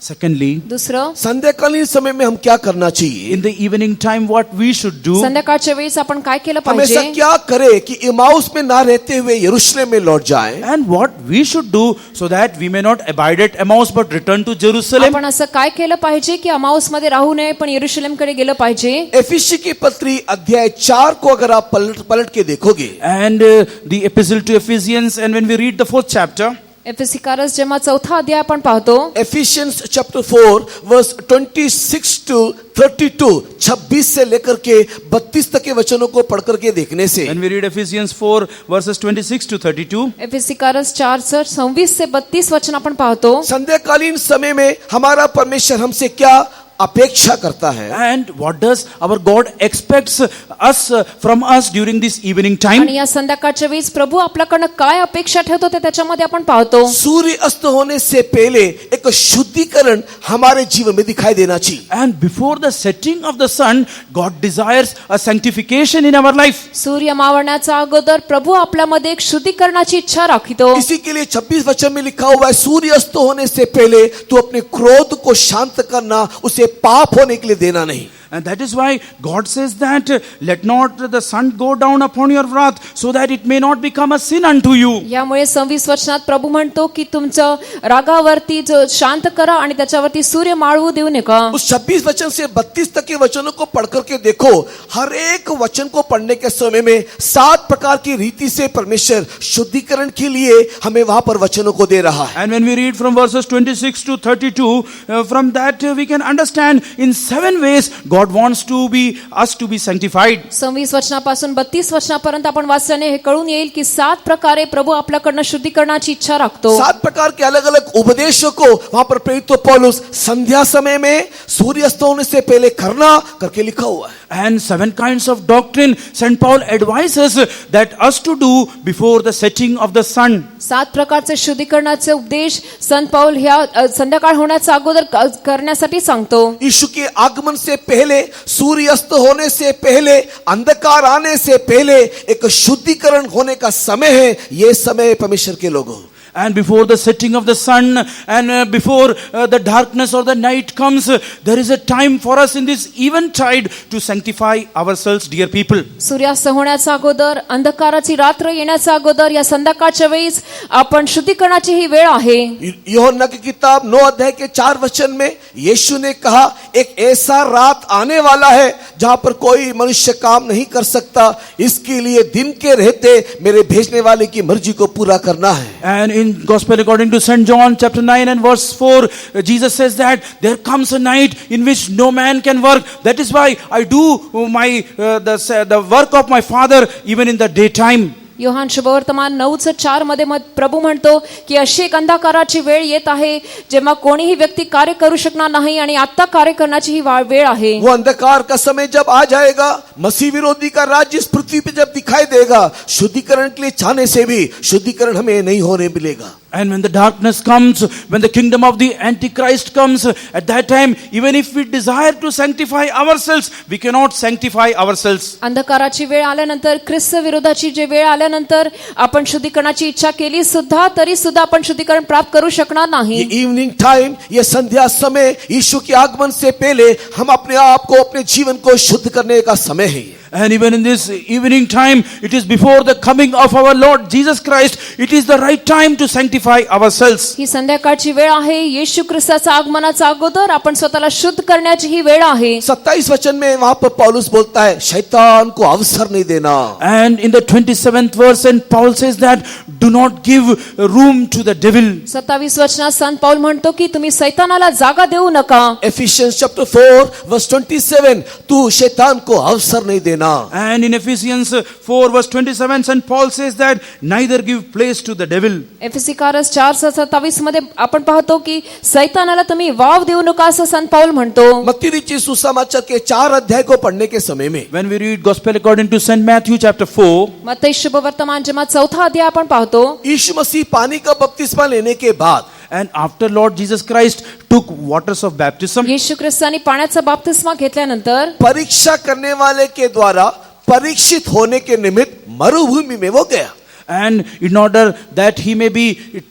Secondly, दुसरं, संध्याकालीन समय में हम क्या करना चाहिए? in the evening time, what we should do, संध्याकाळच्या वेळेस आपण काय केलं हम ऐसा पाहिजे क्या करें कि इमाउस में ना रहते हुए यरूशलेम में लौट जाएं? and what we should do so that we may not abide at Emmaus but return to Jerusalem. आपण असं काय केलं पाहिजे की अमाउस मध्ये राहू नये पण यरूशलेमकडे गेलं पाहिजे. एफिसी की पत्री अध्याय 4 को अगर आप पलट के देखोगे, And the epistle to Ephesians, and when we read the 4th chapter, एफेसीकारस जेव्हा 4था अध्याय आपण पाहतो, एफिशियंस चैप्टर 4 वर्स 26 टू 32, 26 से लेकर के 32 तक के वचनों को पढ़ करके देखने से, when we read Ephesians 4 verses 26 to 32, एफेसीकारस 4:26 से 32 वचन आपण पाहतो. संध्याकालीन समय में हमारा परमेश्वर हमसे क्या अपेक्षा करता है, and what does our God expects us from us during this evening time. आणि या संध्याकाळच्या वेळेस प्रभू आपल्याकडनं काय अपेक्षा ठेवतो ते त्याच्यामध्ये आपण पाहतो. सूर्य अस्त होने से पहले एक शुद्धिकरण हमारे जीवन में दिखाई देना चाहिए. And before the setting of the sun, God desires a sanctification in our life. सूर्य मावळण्याच्या अगोदर प्रभू आपल्यामध्ये एक शुद्धीकरणाची इच्छा राखितो. इसी के लिए 26 वचन में लिखा हुआ है, सूर्य अस्त होने से पहले तू अपने क्रोध को शांत करना, उसे पाप होने के लिए देना नहीं. And that is why God says that let not the sun go down upon your wrath so that it may not become a sin unto you. यामुळे 26 वचनात प्रभू म्हणतो की तुमचं रागावरती जो शांत करा आणि त्याच्यावरती सूर्य माळवू देऊ नका. उस 26 वचन से 32 तक के वचनों को पढ़ करके देखो, हर एक वचन को पढ़ने के समय में 7 प्रकार की रीति से परमेश्वर शुद्धिकरण के लिए हमें वहां पर वचनों को दे रहा है. And when we read from verses 26 to 32, from that we can understand in 7 ways God wants to be us to be sanctified. 26 वचनापासून 32 वचनापर्यंत आपण वाचल्याने हे कळून येईल की 7 प्रकारे प्रभू आपल्याकडनं शुद्धीकरणाची इच्छा राखतो. 7 प्रकार के अलग अलग उपदेशों को वहां पर प्रेरित पौलुस संध्या समय में सूर्यास्त होने से पहले करना करके लिखा हुआ है. And 7 kinds of doctrine St. Paul advises that us to do before the setting of the sun. 7 प्रकारचे शुद्धीकरणाचे उपदेश संत पौल ह्या संध्याकाळ होण्याच्या अगोदर करण्यासाठी सांगतो. यीशु के आगमन से पहले, सूर्य अस्त होने से पहले, अंधकार आने से पहले एक शुद्धिकरण होने का समय है. ये समय परमेश्वर के लोगों, And before the setting of the sun and before the darkness or the night comes, there is a time for us in this eventide to sanctify ourselves, dear people. सूर्यास्त होण्याच्या अगोदर, अंधकाराची रात्र येण्याच्या अगोदर या संध्याकाळच्या वेळीच आपण शुद्धीकरणाची ही वेळ आहे. यूहन्ना की किताब 9 अध्याय के 4 वचन में यीशु ने कहा, एक ऐसा रात आने वाला है जहां पर कोई मनुष्य काम नहीं कर सकता, इसके लिए दिन के रहते मेरे भेजने वाले की मर्जी को पूरा करना है. And in Gospel according to St. John chapter 9 and verse 4, Jesus says that there comes a night in which no man can work. That is why I do the work of my Father even in the daytime. Yohan शुभवर्तमान 9:4 मध्ये प्रभू म्हणतो की अशी एक अंधकाराची वेळ येत आहे जेव्हा कोणीही व्यक्ती कार्य करू शकणार नाही आणि आता कार्य करण्याची ही वेळ आहे. वो अंधकार का समय जब आ जाएगा, मसीह विरोधी का राज्य इस पृथ्वी पे जब दिखाई देगा, शुद्धिकरण के लिए चाहने से भी शुद्धिकरण हमें नहीं होने मिलेगा. And when the darkness comes, when the kingdom of the Antichrist comes, at that time, even if we desire to sanctify ourselves, we cannot sanctify ourselves. अंधकाराची वेळ आल्यानंतर, ख्रिस्त विरोधाची जे वेळ आल्यानंतर आपण शुद्धीकरणाची इच्छा केली सुद्धा तरी सुद्धा आपण शुद्धीकरण प्राप्त करू शकणार नाही. ये इवनिंग टाइम, ये संध्या समय, यीशु के आगमन से पहले हम अपने आप को, अपने जीवन को शुद्ध करने का समय है. And even in this evening time, it is before the coming of our Lord Jesus Christ, it is the right time to sanctify ourselves. ही संध्याकाळची वेळ आहे. येशू ख्रिस्ताच्या आगमनाच्या अगोदर आपण स्वतःला शुद्ध करण्याची ही वेळ आहे. 27 वचन में वहां पर पौलुस बोलता है, शैतान को अवसर नहीं देना. And in the 27th verse, and Paul says that, do not give room to the devil. 27 वचनात संत पौल म्हणतो की तुम्ही शैतानाला जागा देऊ नका. Ephesians chapter 4 verse 27, तू शैतान को अवसर नहीं देना. And in Ephesians 4 verse 27, St. Paul says that, neither give place to the devil. एफेसीकारस 4:27 मध्ये आपण पाहतो की शैतानाला तुम्ही वाव देऊ नका असं संत पौल म्हणतो. मत्ती रचित सुसमाचार के 4 अध्याय को पढ़ने के समय में When we read Gospel according to St. Matthew chapter 4, मत्ती शुभवर्तमान जेव्हा 4था अध्याय आपण पाहतो, यीशु मसीह पानी का बपतिस्मा लेने के बाद and after Lord Jesus Christ took waters of baptism, येशू ख्रिस्ताने पाण्याचा बाप्तिस्मा घेतल्यानंतर परीक्षा करने वाले के द्वारा परीक्षित होने के निमित्त मरुभूमि में वो गया. and in order that he may be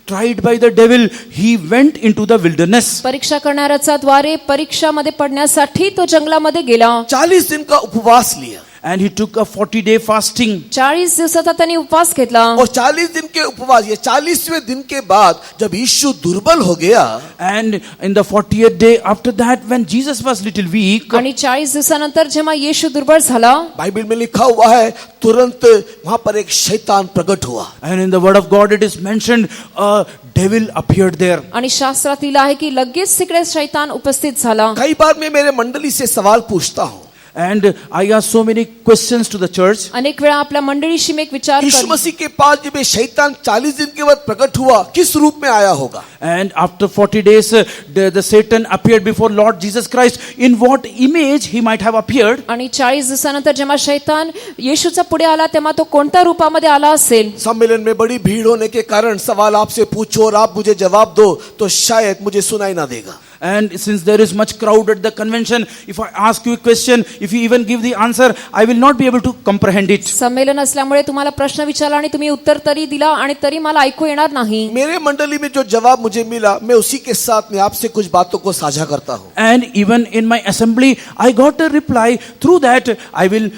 tried by the devil, he went into the wilderness. परीक्षा करणाऱ्याचा द्वारे परीक्षामध्ये पडण्यासाठी तो जंगलामध्ये गेला. 40 दिन का उपवास लिया And he took a 40-day fasting. 40 दिवसाचा त्यांनी उपवास घेतला. और 40 दिन के उपवास, ये 40वें दिन के बाद जब यीशु दुर्बल हो गया, And in the 40th day after that, when Jesus was little weak, आणि 40 दिवसानंतर जेव्हा येशू दुर्बळ झाला, बाइबल में लिखा हुआ है तुरंत वहां पर एक शैतान प्रकट हुआ. and in the word of God it is mentioned, a devil appeared there. आणि शास्त्रात लिहिलं आहे की लगेच तिकडे शैतान उपस्थित झाला. कई बार मैं मेरे मंडली से सवाल पूछता हूं, And I asked so many questions to the church. अनेक वेळा आपल्या मंडळीशी मी एक विचार यीशु करतो मसीह के पास जब ये शैतान 40 दिन के बाद प्रकट हुआ, किस रूप में आया होगा? And after 40 days, the Satan appeared before Lord Jesus Christ. In what image he might have appeared? आणि 40 दिवसानंतर जेव्हा शैतान येशूच्या पुढे आला तेव्हा तो कोणत्या रूपामध्ये आला असेल? सम्मेलन में बड़ी भीड़ होने के कारण सवाल आपसे पूछो और आप मुझे जवाब दो तो शायद मुझे सुनाई ना देगा. And since there is much crowd at the convention, if I ask you a question, if you even give the answer, I will not be able to comprehend it. संमेलन असल्यामुळे तुम्हाला प्रश्न विचारला आणि तुम्ही उत्तर तरी दिला आणि तरी मला ऐकू येणार नाही. मेरे मंडली में जो जवाब मुझे मिला, मैं उसी के साथ में आपसे कुछ बातों को साझा करता हूं. And even in my assembly, I got a reply. Through that, I will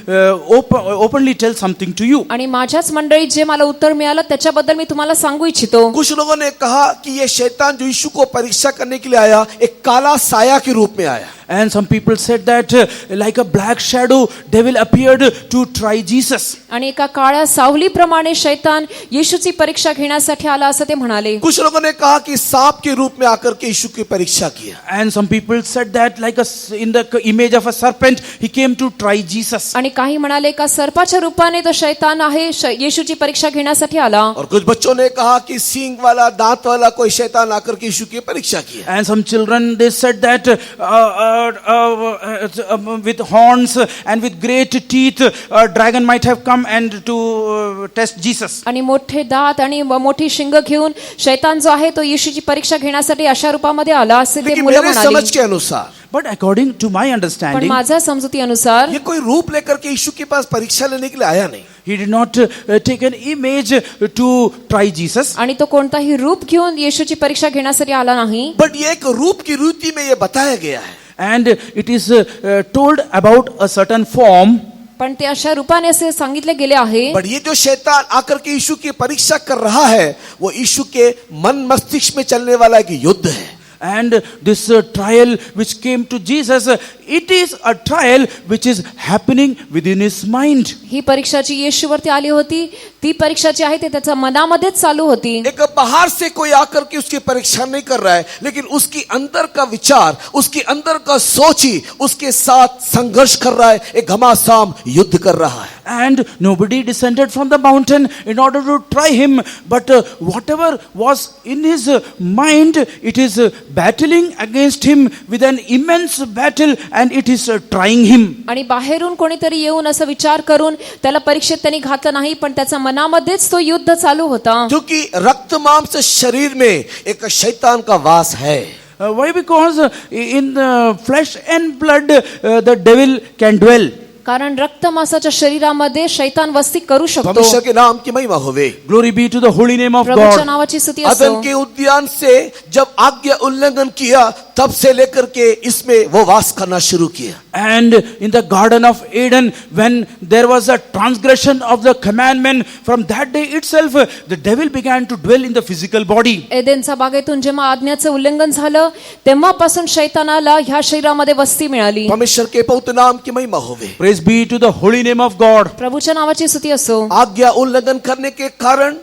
openly tell something to you. आणि माझ्याच मंडळीत जे मला उत्तर मिळालं त्याच्याबद्दल मी तुम्हाला सांगू इच्छितो. कुछ लोगों ने कहा कि ये शैतान जो यीशु को परीक्षा करने के लिए आया, एक काला साया के रूप में आया. And some people said that like a black shadow, devil appeared to try Jesus. आणि एका काळ्या सावलीप्रमाणे शैतान येशूची परीक्षा घेण्यासाठी आला असं ते म्हणाले. कुछ लोगों ने कहा कि सांप के रूप में आकर के यीशु की परीक्षा KIA. And some people said that like in the image of a serpent, he came to try Jesus. आणि काही म्हणाले का सर्पाच्या रूपाने तो शैतान आहे येशूची परीक्षा घेण्यासाठी आला. और कुछ बच्चों ने कहा कि सींग वाला, दांत वाला कोई शैतान आकर के यीशु की परीक्षा KIA. And some children, they said that with horns and with great teeth, a dragon might have come and to test Jesus. आणि मोठे दात आणि मोठी शिंग घेऊन शैतान जो आहे तो येशूची परीक्षा घेण्यासाठी अशा रूपामध्ये आला असे ते लेकिन मुलं मेरे समझ म्हणाली. के अनुसार But according to my पण understanding, माझ्या समजुतीनुसार ये कोई रूप लेकर के यीशु के पास परीक्षा लेने के लिए आया नहीं. he did not take an image to try Jesus. आणि तो कोणताही रूप घेऊन येशूची परीक्षा घेण्यासाठी आला नाही. बट ये एक रूप की रीति में ये बताया गया है. And it is told about a certain form. पण ते अशा रूपाने असे सांगितले गेले आहे. बट ये जो शैतान आकर के यीशु की परीक्षा कर रहा है, वो यीशु के मन मस्तिष्क में चलने वाला एक युद्ध है. And this trial which came to Jesus, it is a trial which is happening within his mind. ही परीक्षा जी येशूवरती आली होती ती परीक्षा जी आहे ते त्याच्या मनामध्येच चालू होती. एक बाहर से कोई आकर के उसकी परीक्षा नहीं कर रहा है, लेकिन उसकी अंदर का विचार, उसकी अंदर का सोच ही उसके साथ संघर्ष कर रहा है, एक घमासान युद्ध कर रहा है. And nobody descended from the mountain in order to try him, but whatever was in his mind, it is battling against him with an immense battle, and it is trying him. आणि बाहेरून कोणीतरी येऊन असं विचार करून त्याला परीक्षेत त्यांनी घातलं नाही, पण त्याच्या मनामध्येच तो युद्ध चालू होता. क्योंकि रक्त मांस शरीर में एक शैतान का वास है. Why? Because in flesh and blood the devil can dwell. कारण रक्त मांसाच्या शरीरामध्ये शैतान वस्ती करू शकतो. परमेश्वर के नाम की महिमा होवे. Glory be to the holy name of प्रभूच्या God. नावाची स्तुती असो. अदन के उद्यान से जब आज्ञा उल्लंघन किया, तब से लेकर के इसमें वो वास करना शुरू KIA. And in the Garden of Eden, when there was a transgression of the commandment, from that day itself, the devil began to dwell in the physical body. एदेनच्या बागेतून जेव्हा आज्ञाचं उल्लंघन झालं, तेव्हापासून शैतानाला ह्या शरीरामध्ये वस्ती मिळाली. परमेश्वर के पवित्र नाम की महिमा होवे. Praise be to the holy name of God. प्रभूच्या नावाची स्तुती असो. आज्ञा उल्लंघन करने के कारण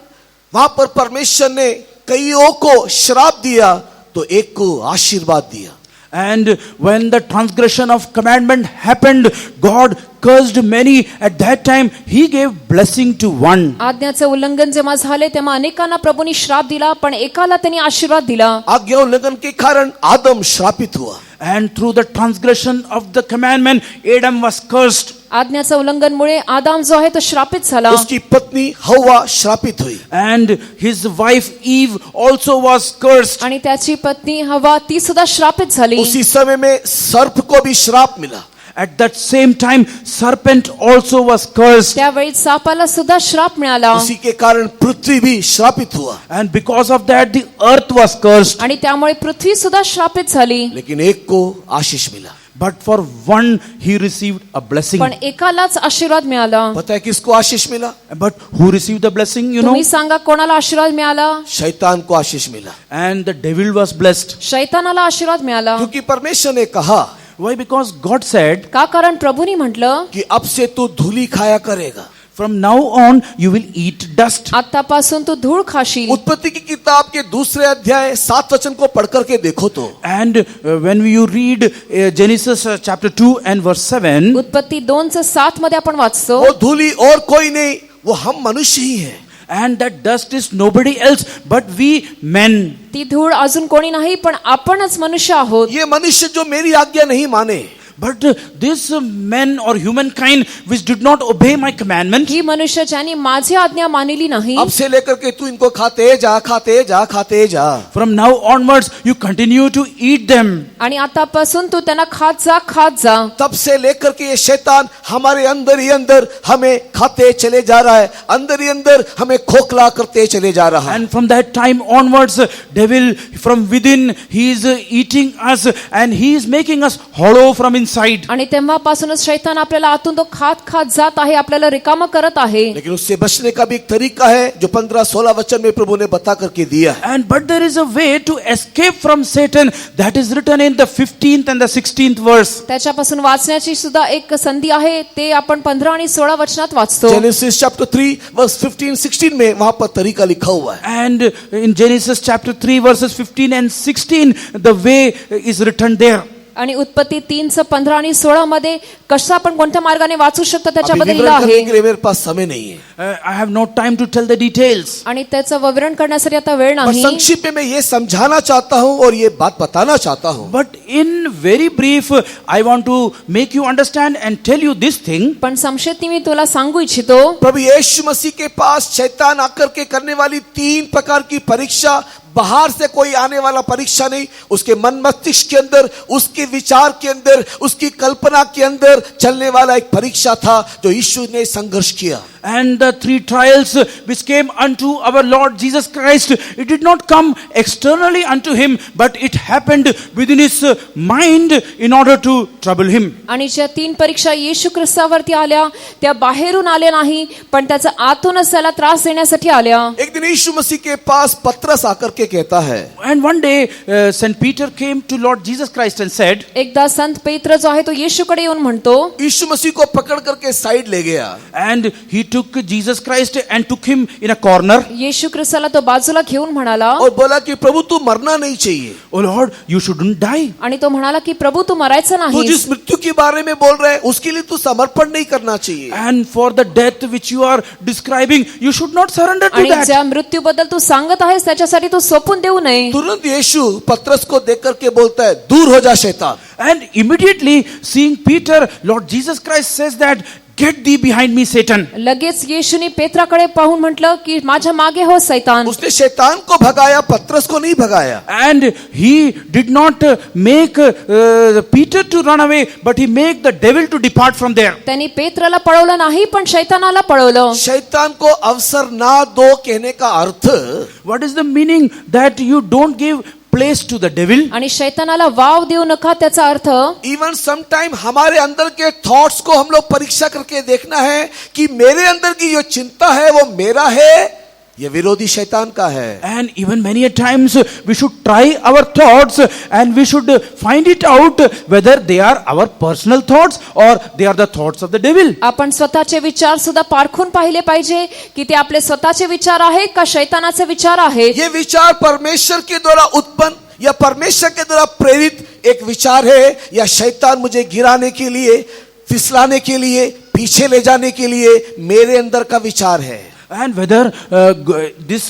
वहां पर परमेश्वर ने कईयों को श्राप दिया, तो एक को आशीर्वाद दिया. And when the transgression of commandment happened, God cursed many. At that time, He gave blessing to one. आज्ञाचं उल्लंघन जेव्हा झाले तेव्हा अनेकांना प्रभूनी श्राप दिला, पण एकाला त्यांनी आशीर्वाद दिला. आज्ञा उल्लंघन के कारण आदम श्रापित हुआ. And through the transgression of the commandment, Adam was cursed. आज्ञाचं उल्लंघनमुळे आदाम जो आहे तो श्रापित झाला. उसकी पत्नी हव्वा श्रापित हुई. And his wife Eve also was cursed. आणि त्याची पत्नी हवा ती सुद्धा श्रापित झाली. उसी समय में सर्प को भी श्राप मिला. At that same time, serpent also was cursed. त्यावेळी सापाला सुद्धा श्राप मिळाला. उसी के कारण पृथ्वी भी श्रापित हुआ. And because of that, the earth was cursed. आणि त्यामुळे पृथ्वी सुद्धा श्रापित झाली. लेकिन एक को आशीष मिला. But for one, he received a blessing. पण एकालाच आशीर्वाद मिळाला. पता है किसको आशीष मिला? But who received the blessing, you know? तुम्ही सांगा कोणाला आशीर्वाद मिळाला? शैतान को आशीष मिला. And the devil was blessed. शैतानाला आशीर्वाद मिळाला. क्योंकि परमेश्वर ने कहा Why? Because God said, का? कारण प्रभूनी म्हटलं कि अब से तू धूली खाया करेगा. from now on, you will eat dust. आतापासून तू धूळ खाशील. उत्पत्ति की किताब के दूसरे अध्याय 7 वचन को पढ़कर के देखो तो And when you read Genesis chapter 2 and verse 7, उत्पत्ती 2:7 मध्ये आपण वाचतो, वो धूली और कोई नहीं, वो हम मनुष्य ही हैं. and that dust is nobody else but we men. ती धूळ अजून कोणी नाही पण आपणच मनुष्य आहोत. ये मनुष्य जो मेरी आज्ञा नहीं Mane, But this men or humankind which did not obey my commandment, ही मनुष्य ज्यांनी माझी आज्ञा मानिली नाही, अब से लेकर के तू इनको खाते जा खाते जा खाते जा. from now onwards you continue to eat them. आणि आतापासून तू त्यांना खात जा. तब से लेकर के ये शैतान हमारे अंदर ही अंदर हमें खाते चले जा रहा है, अंदर ही अंदर हमें खोखला करते चले जा रहा है. And from that time onwards, devil from within, he is eating us and he is making us hollow from inside. आणि तेव्हापासूनच शैतान आपल्याला आतून तो खात जात आहे, आपल्याला रिकामं करत आहे. लेकिन उससे बचने का भी एक तरीका है जो 15-16 वचन में प्रभु ने बता करके दिया है. And but there is a way to escape from Satan that is written in the 15th and the 16th verse. त्याच्यापासून वाचण्याची सुद्धा एक संधी आहे, ते आपण 15 आणि 16 वचनात वाचतो. जेनेसिस चैप्टर 3 वर्स 15-16 में वहां पर तरीका लिखा हुआ है. And in Genesis chapter 3 verses 15 and 16, the way is written there. आणि उत्पत्ती 3:15 आणि 16 मध्ये कसा आपण कोणत्या मार्गाने वाचू शकतो अभी त्याच्याबद्दल लिहिलं विवरण करने आहे. के लिए मेरे पास समय नहीं है. I have no time to tell the details. आणि त्याचं विवरण करण्यासाठी आता वेळ बस नाही. संक्षिप्त में मैं ये समझाना चाहता हूँ और ये बात बताना चाहता हूँ. But in very brief, I want to make you understand and tell you this thing. पण संक्षेप मी तुला सांगू इच्छितो, प्रभु यीशु मसीह के पास शैतान आकर के करने वाली 3 प्रकार की परीक्षा, बाहर से कोई आने वाला परीक्षा नहीं, उसके मन मस्तिष्क के अंदर, उसके विचार के अंदर, उसकी कल्पना के अंदर चलने वाला एक परीक्षा था जो यीशु ने संघर्ष KIA. And the 3 trials which came unto our Lord Jesus Christ, it did not come externally unto him, but it happened within his mind in order to trouble him. आणि ज्या 3 परीक्षा येशू ख्रिस्तावरती आल्या त्या बाहेरून आल्या नाही, पण त्याचा आतूनच त्याला त्रास देण्यासाठी आल्या. एक दिन यीशु मसीह के पास पतरस आकर के कहता है, And one day, St. Peter came to Lord Jesus Christ and said, एकदा संत पेत्र जो आहे तो येशूकडे येऊन म्हणतो, यीशु मसीह को पकड़ करके साइड ले गया and he took Jesus Christ and took him in a corner. येशू ख्रिस्ताला तो बाजूला घेऊन म्हणाला, और बोला कि प्रभु तू मरना नहीं चाहिए, Oh Lord, you shouldn't die. आणि तो म्हणाला की प्रभू तू मरायचं तू नाही, जिस मृत्यु के बारे में बोल रहे है उसके लिए तू समर्पण नहीं करना चाहिए. And for the death which you are describing, you should not surrender to आणि that. ज्या मृत्यूबद्दल तू सांगत आहेस त्याच्यासाठी तू सोपून देऊ नये. तुरंत यीशु पतरस को देख करके बोलता है, दूर हो जा शैतान. And immediately seeing Peter, Lord Jesus Christ says that, Get thee behind me, Satan. लगेच येशूने पेत्राकडे पाहून म्हटलं की माझ्या मागे हो सैतान. उसने शैतान को भगाया, पतरस को नहीं भगाया. And he did not make Peter to run away, but he made the devil to depart from there. त्यांनी पेत्राला पळवलं नाही पण शैतानाला पळवलं. शैतान को अवसर ना दो कहने का अर्थ, What is the meaning that you don't give place to the devil? आणि शैतानाला वाव देऊ नका त्याचा अर्थ, इवन समटाइम हमारे अंदर के थॉट्स को हम लोग परीक्षा करके देखना है कि मेरे अंदर की जो चिंता है वो मेरा है, ये विरोधी शैतान का है. And even many a times we should try our thoughts and we should find it out whether they are our personal thoughts or they are the thoughts of the devil. आपण स्वतःचे विचार सुद्धा पारखून पाहिले पाहिजे की ते आपले स्वतःचे विचार आहेत का शैतानाचे विचार आहेत. ये विचार परमेश्वर के द्वारा उत्पन्न या परमेश्वर के द्वारा प्रेरित एक विचार है, या शैतान मुझे गिराने के लिए, फिसलाने के लिए, पीछे ले जाने के लिए मेरे अंदर का विचार है. And whether this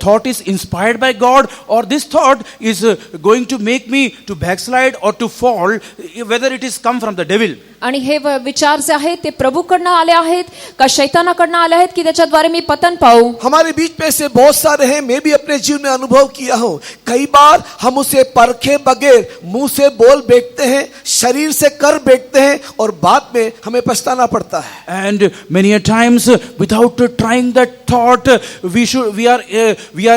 thought is inspired by God or this thought is going to make me to backslide or to fall, whether it is come from the devil. आणि हे विचार जे आहेत ते प्रभूकडनं आले आहेत का शैतानाकडनं आले आहेत की त्याच्याद्वारे मी पतन पाहू. हमारे बीच में से बहुत सारे हैं, मैं भी अपने जीवन में अनुभव किया हूं. कई बार हम उसे परखे बगैर मुंह से बोल बैठते हैं, शरीर से कर बैठते हैं और बाद में हमें पछताना पड़ता है. And many a times without trying that thought, we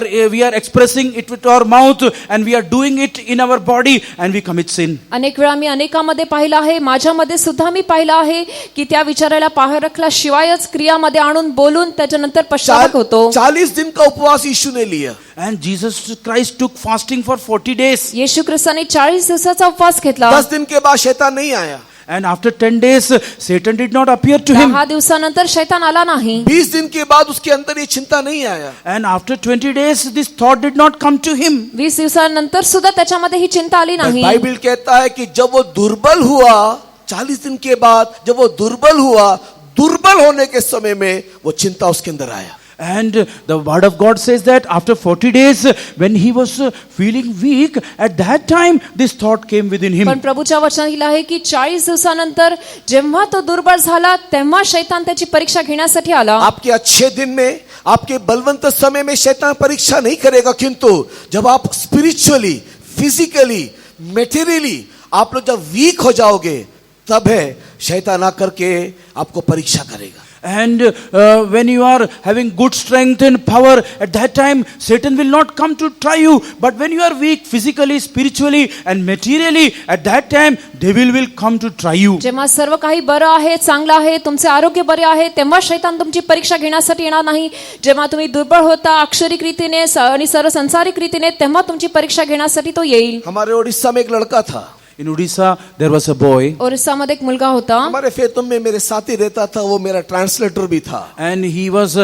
are expressing it with our mouth and we are doing it in our body and we commit sin. अनेक वेळा मी अनेकांमध्ये पाहिलं आहे, माझ्यामध्ये सुद्धा मी पाहिलं आहे की त्या विचाराला पारखला शिवायच क्रियामध्ये आणून बोलून त्याच्यानंतर पश्चाताप होतो. 40 दिन का उपवास यीशु ने लिया. And Jesus Christ took fasting for 40 days. येशू ख्रिस्ताने 40 दिवसाचा उपवास घेतला. 10 दिन के बाद शैतान नहीं आया. And after 10 days, Satan did not appear to him. 10 दिवसानंतर शैतान आला नाही. 20 दिन के बाद उसके अंदर ये चिंता नहीं आया. And after 20 days, this thought did not come to him. 20 दिवसानंतर सुद्धा त्याच्यामध्ये ही चिंता आली नाही. बाइबल कहता है कि जब वो दुर्बल हुआ, 40 दिन के बाद जब वो दुर्बल हुआ, दुर्बल होने के समय में वो चिंता उसके अंदर आया. And the word of God says that after 40 days, when he was feeling weak, at that time this thought came within him. पण प्रभूच्या वचनात लिहिलं आहे की 40 दिवसानंतर जेव्हा तो दुर्बल झाला तेव्हा शैतान त्याची परीक्षा घेण्यासाठी आला. आपके अच्छे दिन में, आपके बलवंत समय में शैतान परीक्षा नहीं करेगा, किंतु जब आप स्पिरिचुअली, फिजिकली, मेटेरियली आप लोग जब वीक हो जाओगे तब है शैतान आकर के आपको परीक्षा करेगा. And when you are having good strength and power, at that time Satan will not come to try you. But when you are weak physically, spiritually and materially, at that time devil will come to try you. जेव्हा सर्व काही बरं आहे, चांगलं आहे, तुमचे आरोग्य बरे आहे, तेव्हा शैतान तुमची परीक्षा घेण्यासाठी येणार नाही. जेव्हा तुम्ही दुर्बळ होता अक्षरिक रीतीने आणि सर्व संसारिक रीतीने, तेव्हा तुमची परीक्षा घेण्यासाठी तो येईल. हमारे उड़ीसा में एक लड़का था. In Odisha, there was a boy. ओरिसामध्ये एक मुलगा होता. हमारे फेतुम में मेरे साथ ही रहता था, वो मेरा ट्रांसलेटर भी था. And he was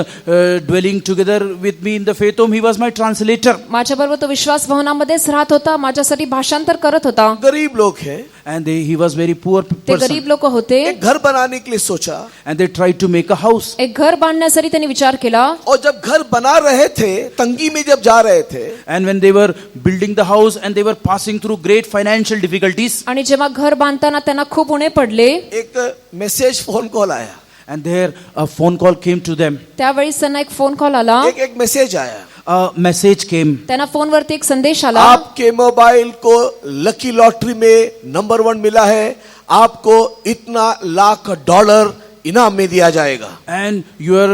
dwelling together with me in the faith home. He was my translator. माझ्याबरोबर तो विश्वास भवनामध्येच राहत होता, माझ्यासाठी भाषांतर करत होता. गरीब लोग हैं. And he was very poor ते person. गरीब लोक होते. एक घर बनाने के लिए सोचा. And they tried to make a house. एक घर बांधण्यासाठी त्यांनी विचार केला. और जब घर बना रहे थे, तंगी में जब जा रहे थे, And when they were building the house and they were passing through great financial difficulties. आणि जेव्हा घर बांधताना त्यांना खूप उणे पडले, एक मैसेज फोन कॉल आया. And there a phone call came to them. त्यावेळी त्यांना एक फोन कॉल आला. एक मैसेज आया. A message came. त्यांना फोनवरती एक संदेश आला. आपके मोबाइल को लकी लॉटरी में नंबर 1 मिला है, आपको इतना $1,00,000 इनाम में दिया जाएगा। And your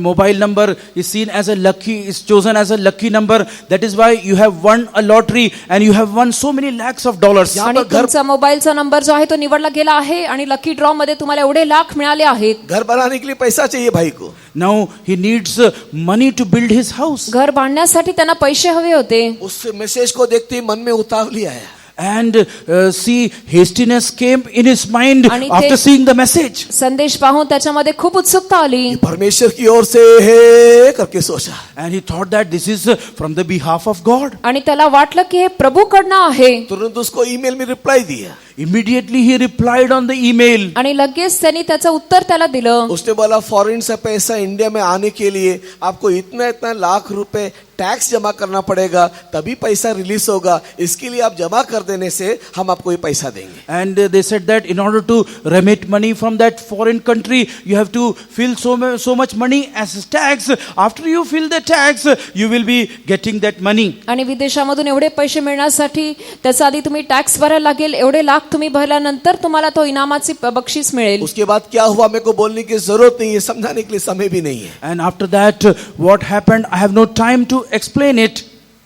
mobile number is seen as a lucky, is chosen as a lucky number. That is why you have won a lottery and you have won so many lakhs of dollars. यहाँ आणि पर घर तुमचा मोबाईलचा number जो आहे तो निवडला गेला आहे आणि लकी ड्रॉ मध्ये तुम्हाला एवढे लाख मिळाले आहेत. घर बनाने के लिए पैसा चाहिए भाई को, Now he needs money to build his house. घर बांधण्यासाठी त्यांना पैसे हवे होते. उस मैसेज को देखते ही मन में उतावली आया। And see, hastiness came in his mind आणि after ते- seeing the message. संदेश पाहून त्याच्यामध्ये खूप उत्सुकता आली परमेश्वर की ओर से है करके सोचा। And he thought that this is from the behalf of God. आणि त्याला वाटलं की हे प्रभूकडनं आहे. तुरंत उसको ईमेल में रिप्लाई दिया। Immediately he replied on the email. आणि लगेच त्यांनी त्याचं उत्तर त्याला दिलं. उसने बोला फॉरेन से पैसा इंडिया में आने के लिए आपको इतना इतना लाख रुपए टैक्स जमा करना पड़ेगा, तभी पैसा रिलीज होगा। इसके लिए आप जमा कर देने से हम आपको ये पैसा देंगे। And they said that in order to remit money from that foreign country, you have to fill so much money as tax. After you fill the tax, you will be getting that money. आणि विदेशामधून एवढे पैसे मिळण्यासाठी त्याचा आधी तुम्ही tax भरायला लागेल. एवढे लाख तुम्ही भरल्यानंतर तुम्हाला तो इनामाची बक्षीस मिळेल. उसके बाद क्या हुआ मेरे को बोलने की जरूरत नहीं है, समझाने के लिए समय भी नहीं है। And after that, what happened? I have no time to explain it.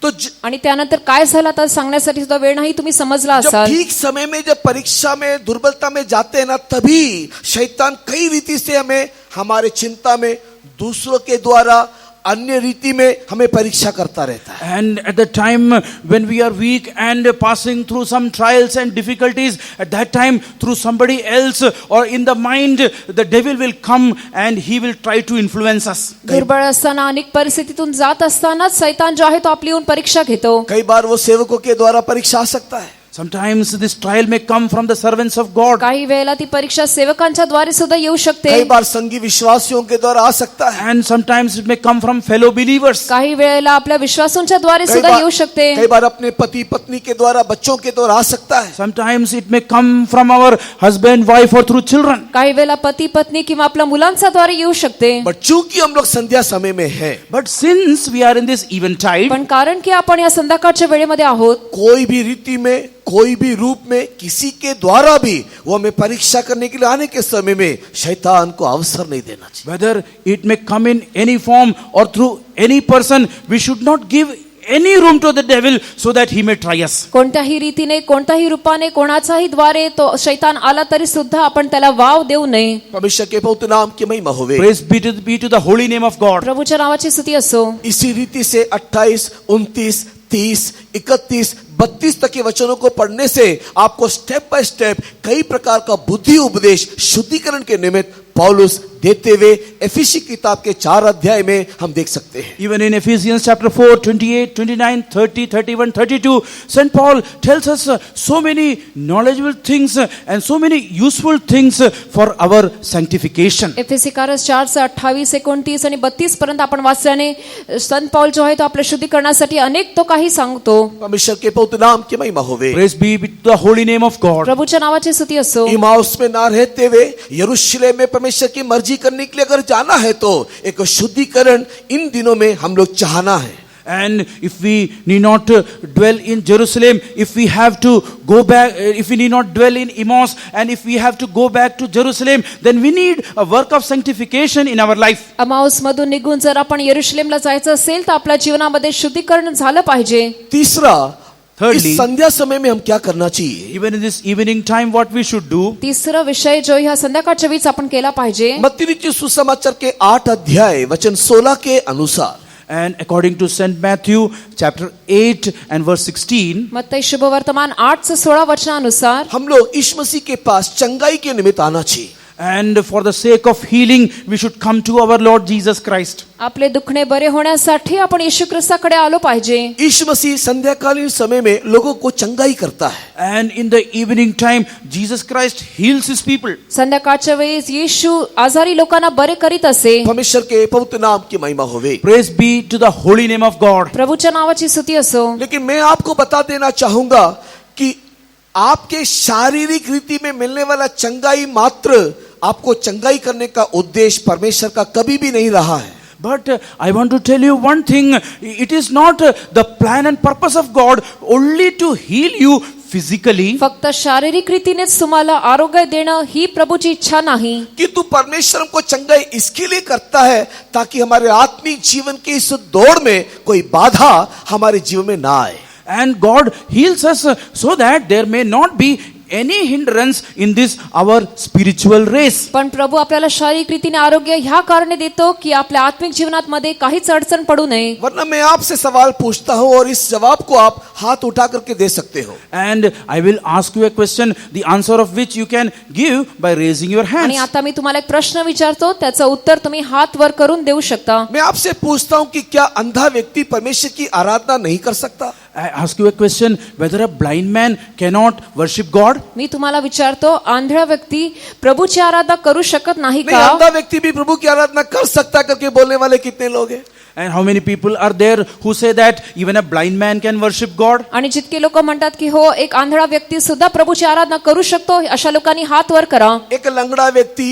तो आणि त्यानंतर काय झालं तर सांगण्यासाठी सुद्धा वेळ नाही. तुम्ही समजला जब असाल. ठीक समय में जब परीक्षा में दुर्बलता में जाते हैं ना, तभी शैतान कई रीति से हमें हमारे चिंता में दूसरों के द्वारा अन्य रीति में हमें परीक्षा करता रहता है। And at the time when we are weak and passing through some trials and difficulties, at that time through somebody else or in the mind, the devil will come and he will try to influence us. दुर्बळ असताना अनेक परिस्थितीतून जात असताना सैतान जो आहे तो आपली येऊन परीक्षा घेतो. कई बार वो सेवकों के द्वारा परीक्षा आ सकता है। Sometimes this trial may come from the servants of God. काही वेळेला ती परीक्षा सेवकांच्या द्वारे सुद्धा येऊ शकते. कई बार संगी विश्वासियों के द्वारा आ सकता है। And sometimes it may come from fellow believers. काही वेळेला आपल्या विश्वासूंच्या द्वारे कई सुद्धा बार- येऊ शकते. कई बार अपने पति पत्नी के द्वारा, बच्चों के द्वारा आ सकता है। Sometimes it may come from our husband, wife or through children. काही वेळेला पती पत्नी किंवा आपल्या मुलांच्या द्वारे येऊ शकते. बट चूंकि हम लोग संध्या समय में हैं, But since we are in this eventide, पण कारण की आपण या संध्याकाळच्या वेळेमध्ये आहोत, कोई भी रीति में, कोई भी रूप में, किसी के द्वारा भी वो हमें परीक्षा करने के लिए आने के समय में शैतान को अवसर नहीं देना चाहिए। whether it may come in any form or through any person, we should not give any room to the devil so that he may try us. कोणत्याही रीतीने, कोणत्याही रूपाने, कोणाचाही द्वारे तो शैतान आला तरी सुद्धा आपण त्याला वाव देऊ नये. परमेश्वर के पवित्र नाम की महिमा होवे। Praise be to the holy name of God. प्रभूच्या नावाची स्तुती असो. इसी रीति से 28, 29, 30, 31, 32 तक के वचनों को पढ़ने से आपको स्टेप बाय स्टेप कई प्रकार का बुद्धि उपदेश शुद्धिकरण के निमित्त पौलुस देते हुए एफिसी किताब के 4 अध्याय में हम देख सकते हैं। Even in Ephesians chapter 4, 28, 29, 30, 31, 32, St. Paul tells us so many knowledgeable things and so many useful things for our sanctification. एफेसी कार्य 4:28, 29 आणि 32 पर्यंत आपण वाचल्याने संत पौल जो आहे तो आपल्या शुद्धीकरणासाठी अनेक तो काही सांगतो. परमेश्वर के पवित्र नाम की महिमा होवे। Praise be to the holy name of God. प्रभूच्या नावाची स्तुती असो. इमाउस में ना रहते हुए यरूशलेम में परमेश्वर की मर्जी करने के लिए अगर जाना है तो एक शुद्धिकरण इन दिनों में हम लोग चाहना है। And if we need not dwell in Jerusalem, if we have to go back, if we need not dwell in Emmaus, and if we have to go back to Jerusalem, then we need a work of sanctification in our life. Emmaus मधून निघून जर आपण यरूशलेमला जायचं असेल तर आपल्या जीवनामध्ये शुद्धीकरण झालं पाहिजे. तीसरा, Thirdly, इस संध्या समय में हम क्या करना चाहिए? even in this evening time, what we should do? तिसरा विषय जो ह्या संध्याकाळच्या वेळीच आपण केला पाहिजे. मत्ती सुसमाचार के 8 अध्याय वचन 16 के अनुसार, And according to St. Matthew chapter 8 and verse 16, मत्ती शुभवर्तमान 8:16 वचनानुसार हम लोग यीशु मसीह के पास चंगाई के निमित्त आना चाहिए। and for the sake of healing, we should come to our Lord Jesus Christ. आपले दुखणे बरे होण्यासाठी आपण येशू ख्रिस्ताकडे आलो पाहिजे. यीशु मसीह संध्याकालीन समय में लोगों को चंगाई करता है। And in the evening time, Jesus Christ heals his people. संध्याकाळच्या वेळेस येशू आजारी लोकांना बरे करीत असे. परमेश्वर के पवित्र नाम की महिमा होवे। Praise be to the holy name of God. प्रभूच्या नावाची स्तुती असो. लेकिन मैं आपको बता देना चाहूंगा कि आपके शारीरिक रीति में मिलने वाला चंगाई मात्र आपको चंगाई करने का उद्देश्य परमेश्वर का कभी भी नहीं रहा है। But I want to tell you one thing. It is not the plan and purpose of God only to heal you physically, फक्त शारीरिक रीतीनेच तुम्हाला आरोग्य देणं ही प्रभूची इच्छा नाही. कि तू परमेश्वर को चंगाई इसके लिए करता है ताकि हमारे आत्मिक जीवन के इस दौड़ में कोई बाधा हमारे जीवन में ना आए. and God heals us so that there may not be any hindrance in this our spiritual race. पण प्रभू आपल्याला शारीरिक रीतीने आरोग्य ह्या कारणे देतो की आपल्या आत्मिक जीवनात मध्ये काहीच अडचण पडू नये. वरना मैं आपसे सवाल पूछता हूं और इस जवाब को आप हाथ उठा करके दे सकते हो. And I will ask you a question, the answer of which you can give by raising your आणि hands. आता मी तुम्हाला एक प्रश्न विचारतो, त्याचं उत्तर तुम्ही हात वर करून देऊ शकता. मैं आपसे पूछता हूं कि क्या अंधा व्यक्ति परमेश्वर की आराधना नहीं कर सकता? I ask you a question, whether a blind man cannot worship God? मी तुम्हाला विचारतो, आंधळा व्यक्ती प्रभूची आराधना करू शकत नाही नहीं, का? अंधा व्यक्ति भी प्रभु की आराधना कर सकता करके बोलने वाले कितने लोग हैं? And how many people are there who say that even a blind man can worship God? आणि जितके लोक म्हणतात की हो, एक आंधळा व्यक्ती सुद्धा प्रभूची आराधना करू शकतो, अशा लोकांनी हात वर करा. एक लंगड़ा व्यक्ति,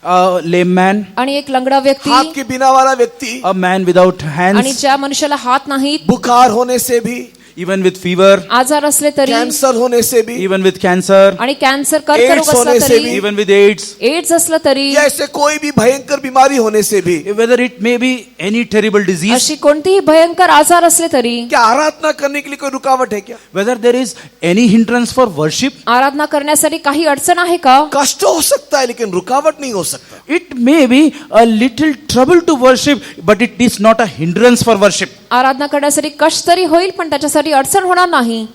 A lame man, आणि एक लंगडा व्यक्ती, हाथ के बिना वाला व्यक्ति, a man without आणि hands, ज्या मनुष्याला हात नाहीत, बुखार होने से भी, even with fever, आजार असले तरी, कैंसर होने से भी, even with cancer, आणि कॅन्सर कर्करोग AIDS असला होने से तरी, भी, even with AIDS, एड्स असलं तरी, या ऐसे कोई भी भयंकर बीमारी होने से भी, whether it may be any terrible disease, अशी कोणतीही भयंकर आजार असले तरी, क्या आराधना करने के लिए कोई रुकावट है क्या? whether there is any hindrance for worship, आराधना करण्यासाठी काही अडचण आहे का? कष्ट हो सकता है लेकिन रुकावट नहीं हो सकता. it may be a little trouble to worship, but it is not a hindrance for worship. आराधना करण्यासाठी कष्ट तरी होईल, पण त्याच्यासाठी अडचण होणार नाही.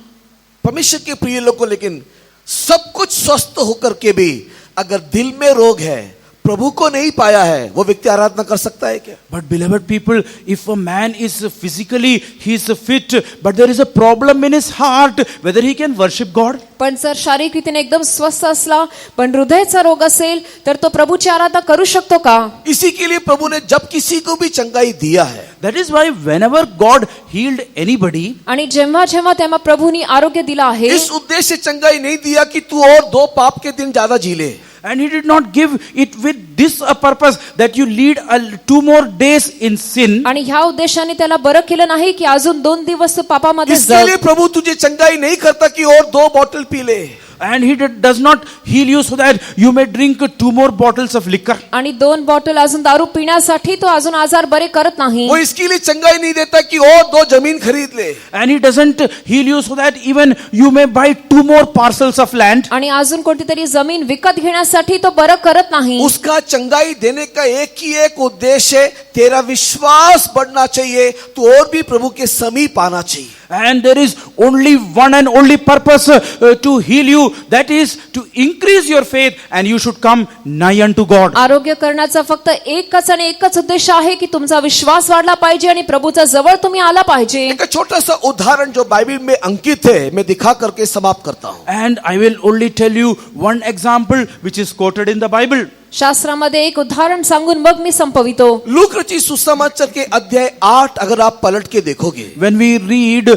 परमेश्वर के प्रिय लोगों, लेकिन सब कुछ स्वस्थ होकर के भी अगर दिल में रोग है, प्रभु को नहीं पाया है, वो व्यक्ति आराधना कर सकता है क्या? But beloved people, if a man is physically, he is fit, but there is a problem in his heart, whether he can worship God? पण जर शारीरिक रीतीने एकदम स्वस्थ असला पण हृदयाचा रोग असेल तर तो प्रभूची आराधना करू शकतो का? इसी के लिए प्रभु ने जब किसी को भी चंगाई दिया है, That is why whenever God healed anybody, आणि जेव्हा जेव्हा तेव्हा प्रभूनी आरोग्य दिला आहे, इस उद्देश्य से चंगाई नहीं दिया कि तू और 2 पाप के दिन ज्यादा जी ले. and he did not give it with this a purpose that you lead 2 more days in sin. आणि ह्या उद्देशाने त्याला बरं केलं नाही की अजून 2 दिवस तू पापामध्ये इसके लिए जग. प्रभु तुझे चंगाई नहीं करता कि और 2 बॉटल पी ले. And he does not heal you so that you may drink 2 more bottles of liquor. आणि 2 बॉटल अजून दारू पिण्यासाठी तो अजून आजार बरे करत नाही. वो इसके लिए चंगाई नहीं देता कि और 2 जमीन खरीद ले. And he doesn't heal you so that even you may buy 2 more parcels of land. आणि अजून कोणती तरी जमीन विकत घेण्यासाठी तो बरं करत नाही. उसका चंगाई देने का एक ही एक उद्देश्य है, तेरा विश्वास बढ़ना चाहिए, तू और भी प्रभु के समीप आना चाहिए. And there is only one and only purpose to heal you, that is to increase your faith, and you should come nigh unto God. आरोग्य करण्याचा फक्त एकच आणि एकच उद्देश आहे की तुमचा विश्वास वाढला पाहिजे आणि प्रभूच्या जवळ तुम्ही आला पाहिजे. एक छोटा सा उदाहरण जो बाइबल में अंकित है, मैं दिखा करके समाप्त करता हूं. And I will only tell you one example which is quoted in the Bible. शास्त्रामध्ये एक उदाहरण सांगून मग मी संपवितो. लूक रचित सुसमाचार के अध्याय 8 अगर आप पलट के देखोगे, When we read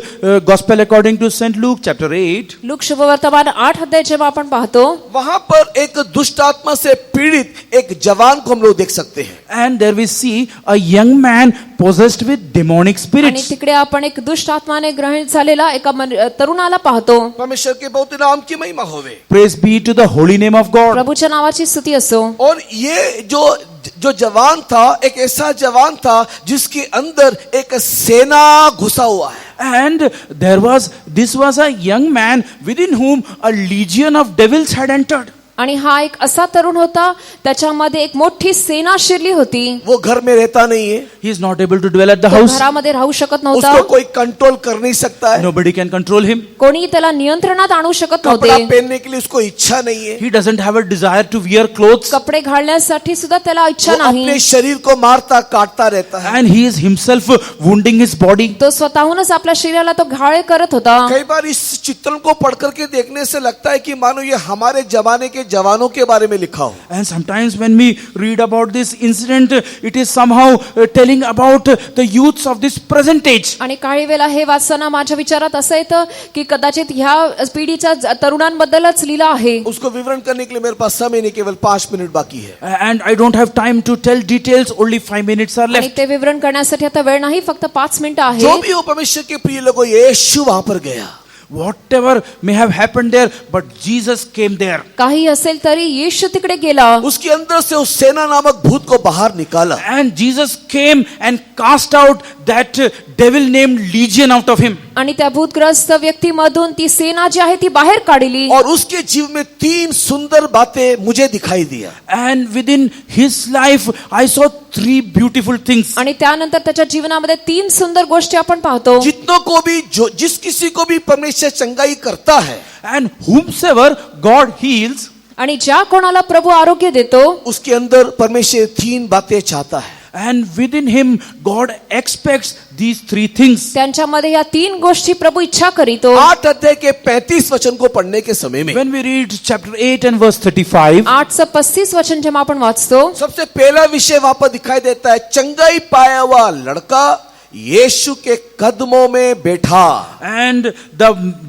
Gospel according to St. Luke chapter 8, look शुभवर्तमान 8 अध्याय जेव्हा आपण पाहतो, वहां पर एक दुष्ट आत्मा से पीड़ित एक जवान को हम लोग देख सकते हैं. and there we see a young man possessed with demonic आणि spirits. तिकडे आपण एक दुष्ट आत्माने ग्रहित झालेला एका तरुणाला पाहतो. परमेश्वर के बहुत नाम की महिमा होवे. Praise be to the holy name of God. प्रभूच्या नावाची स्तुती असो. और ये जो जवान था, एक ऐसा जवान था जिसके अंदर एक सेना घुसा हुआ है. And this was a young man within whom a legion of devils had entered. आणि हा एक असा तरुण होता त्याच्यामध्ये एक मोठी सेना शिरली होती. वो घर में रहता नहीं है, He is not able to dwell at the तो house. घरामध्ये राहू शकत नव्हता. उसको कोई कंट्रोल कर नहीं सकता है. Nobody can control him. कोणी त्याला नियंत्रणात आणू शकत कपड़ा नव्हते. पहनने के लिए उसको इच्छा नहीं है. He doesn't have a desire to wear clothes. कपडे घालण्यासाठी सुद्धा त्याला इच्छा वो नाही. अपने शरीर को मारता काटता रहता है. And he is himself wounding his body. तो स्वतःहूनच आपल्या शरीराला तो घाळे करत होता. कई बार इस चित्रण को पढ़ करके देखने से लगता है कि मानो ये हमारे जमाने के जवानों के बारे में लिखा हो. And sometimes when we read about this incident, it is somehow telling about the youths of this present age. आणि काही वेळा हे वाचताना माझ्या विचारात असं येतं की कदाचित ह्या पिढीच्या तरुणांबद्दलच लिहिलं आहे. उसको विवरण करने के लिए मेरे पास समय नहीं, केवल 5 मिनट बाकी है. And I don't have time to tell details, only 5 minutes are आणि left. ते विवरण करण्यासाठी आता वेळ नाही, फक्त 5 मिनिटं जो आहे. भी हो परमेश्वर के प्रिय लोगों, यीशु वहां पर गया. whatever may have happened there, but Jesus came there. काही असेल तरी येशू तिकडे गेला उसके अंदर से उस सेना नामक भूत को बाहर निकाला And Jesus came and cast out that devil named Legion out of him. आणि त्या भूतग्रस्त व्यक्तीमधून ती सेना जी आहे ती बाहेर काढली और उसके जीवन में 3 सुंदर बातें मुझे दिखाई दिया. And within his life, I saw 3 beautiful things. आणि त्यानंतर त्याच्या जीवनामध्ये 3 सुंदर गोष्टी आपण पाहतो जितनों को भी जो जिस किसी को भी परमेश्वर चंगाई करता है And whomsoever God heals, आणि ज्या कोणाला प्रभु आरोग्य देतो उसके अंदर परमेश्वर 3 बातें चाहता है. and within him, God expects these 3 things. त्यांच्यामध्ये या 3 गोष्टी प्रभु इच्छा करीतो 8 अध्याय के 35 वचन को पढ़ने के समय में When we read chapter 8 and verse 35, 8चं 35 वचन जेव्हा आपण वाचतो सबसे पहला विषय वहां पर दिखाई देता है. चंगाई पाया हुआ लड़का यीशु के कदमों में बैठा. and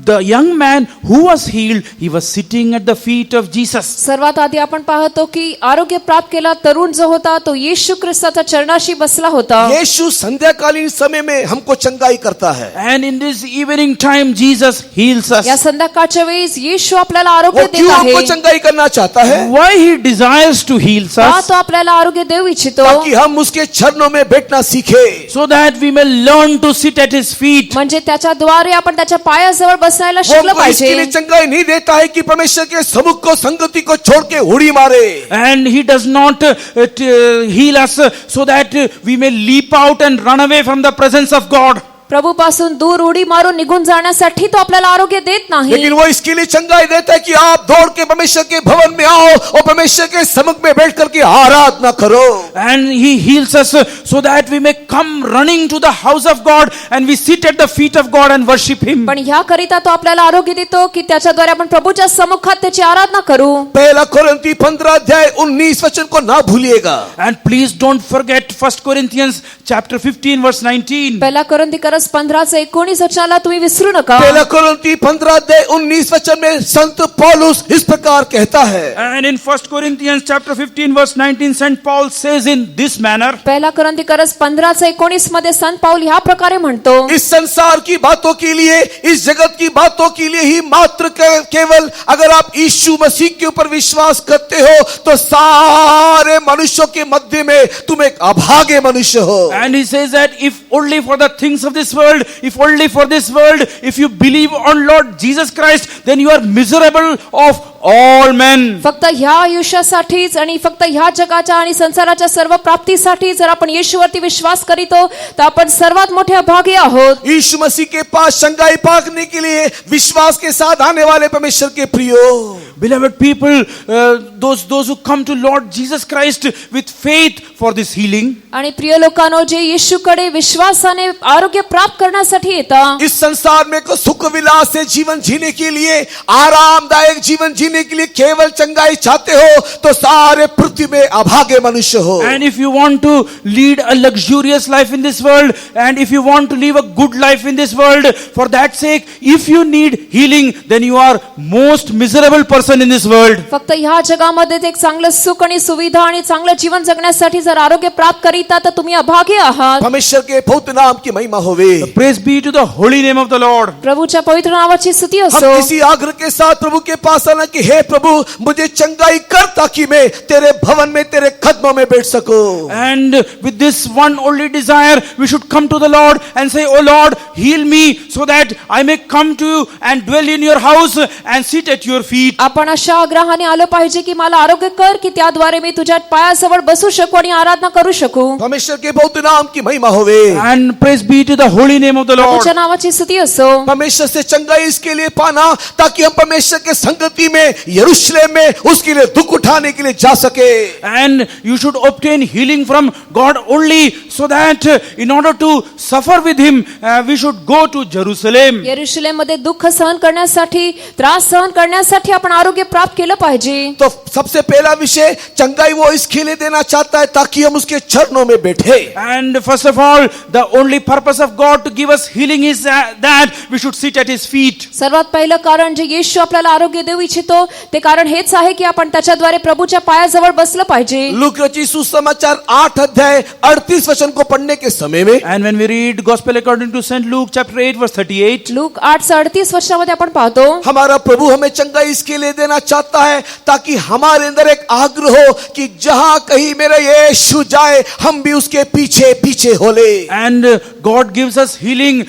the young man who was healed, he was sitting at the feet of Jesus. सर्वात आधी आपण पाहतो की आरोग्य प्राप्त केला तरुण जो होता तो येशू ख्रिस्ताच्या चरणाशी बसला होता यीशु संध्याकालीन समय में हमको चंगाई करता है. And in this evening time, Jesus heals us. या संध्याकाळच्या वेळेस येशू आपल्याला वो आरोग्य देत क्यों हमको आहे चंगाई करना चाहता है? Why he desires to heal का us? तो आपल्याला आरोग्य देऊ इच्छितो ताकि हम उसके चरणों में बैठना सीखे. So that we may learn to sit at his feet. म्हणजे त्याच्याद्वारे आपण त्याच्या पायाजवर बसायला वो शिकलं हमको इसके लिए पाहिजे चंगाई नहीं देता है कि परमेश्वर के समुख को संगति को छोड़ के उड़ी मारे. And he does not heal us so that we may leap out and run away from the presence of God. प्रभु पासून दूर उडी मारून निघून जाण्यासाठी तो आपल्याला आरोग्य देत नाही लेकिन वो इसके लिए चंगाई देता है कि आप दौड़ के परमेश्वर के भवन में आओ और परमेश्वर के समुख में बैठ करके आराधना करो. And he heals us so that we may come running to the house of God and we sit at the feet of God and worship him. पण ह्याकरिता तो आपल्याला आरोग्य देतो की त्याच्याद्वारे आपण प्रभूच्या सम्मुखात त्याची आराधना करू पहला कोरिन्थी 15 अध्याय 19 वचन को ना भूलिएगा. And please don't forget 1 Corinthians chapter 15 verse 19. पहिला कोरिन्थीकरस 15:19 वचनाला तुम्ही विसरू नका पहला कोरिन्थी 15 अध्याय 19 वचन में संत पौलुस इस प्रकार कहता है. And in 1 Corinthians chapter 15 verse 19, St. Paul says in this manner, पहिला कोरिन्थीकरस 15:19 मध्ये संत पाऊल ह्या प्रकारे म्हणतो इस संसार की बातों के लिए, इस जगत की बातों के लिए ही मात्र केवल अगर आप यीशु मसीह के ऊपर विश्वास करते हो तो सारे मनुष्यों के मध्य में तुम एक अभागे मनुष्य हो. and he says that if only for the things of this world, if only for this world, if you believe on Lord Jesus Christ, then you are miserable of all men. फक्त ह्या आयुष्यासाठीच आणि फक्त ह्या जगाच्या आणि संसाराच्या सर्व प्राप्तीसाठी जर आपण येशूवरती विश्वास करीतो तर आपण सर्वात मोठे अभागी आहोत. यीशु मसीह के पास चंगाई पाने के लिए विश्वास के साथ आने वाले परमेश्वर के प्रियो, Beloved people, those who come to Lord Jesus Christ with faith for this healing, आणि प्रिय लोकांनो जे येशूकडे विश्वासाने आरोग्य प्राप्त करण्यासाठी येतात इस संसार में को सुख विलास से जीवन जीने के लिए, आरामदायक जीवन जीने के लिए केवल चंगाई चाहते हो तो सारे पृथ्वी में अभागे मनुष्य हो. and if you want to lead a luxurious life in this world, and if you want to live a good life in this world, for that sake, if you need healing, then you are most miserable person in this world. फक्त ह्या जगामध्ये एक चांगलं सुख आणि सुविधा आणि चांगलं जीवन जगण्यासाठी जर आरोग्य प्राप्त करीता तर तुम्ही अभागी आहात. परमेश्वर के पवित्र नाम की महिमा होवे. Praise be to the holy name of the Lord. प्रभूच्या पवित्र नावाची स्तुती हम असो. इसी आग्रह के साथ प्रभु के पास आना कि हे प्रभु मुझे चंगाई कर ताकि मैं तेरे भवन में तेरे कदमों में बैठ सकूं. And with this one only desire, we should come to the Lord and say, "Oh Lord, heal me so that I may come to you and dwell in your house and sit at your feet." आपण अशा आग्रहाने आलो पाहिजे की मला आरोग्य कर की त्याद्वारे मी तुझ्या पायाजवळ बसू शकू आणि आराधना करू शकू. परमेश्वर के पवित्र नाम की महिमा होवे. And praise be to the holy name of the Lord. प्रभूच्या नावाची स्तुती असो. परमेश्वर से चंगाई इसके लिए पाना ताकि हम परमेश्वर के संगति में यरूशलेम में उसके लिए दुख उठाने के लिए जा सके. And you should obtain healing from God only so that in order to suffer with him, we should go to Jerusalem. यरूशलेम मध्ये दुःख सहन करण्यासाठी त्रास सहन करण्यासाठी आपण आरोग्य प्राप्त केलं पाहिजे. तो सबसे पहला विषय चंगाई वो इसके लिए देना चाहता है ताकि हम उसके चरणों में बैठे. And first of all, the only purpose of God to give us healing is that we should sit at his feet. सर्वात पहिलं कारण जे येशू आपल्याला आरोग्य देऊ इच्छितो शकतो ते कारण हेच आहे की आपण त्याच्याद्वारे प्रभूच्या पायाजवळ बसलं पाहिजे. लूक रचित सुसमाचार 8 अध्याय 38 वचन को पढ़ने के समय में, And when we read Gospel according to St. Luke chapter 8 verse 38, look 8:38 वर्षामध्ये आपण पाहतो हमारा प्रभु हमें चंगाई इसके लिए देना चाहता है ताकि हमारे अंदर एक आग्रह हो कि जहां कहीं मेरा यीशु जाए हम भी उसके पीछे पीछे हो ले. and God gives us healing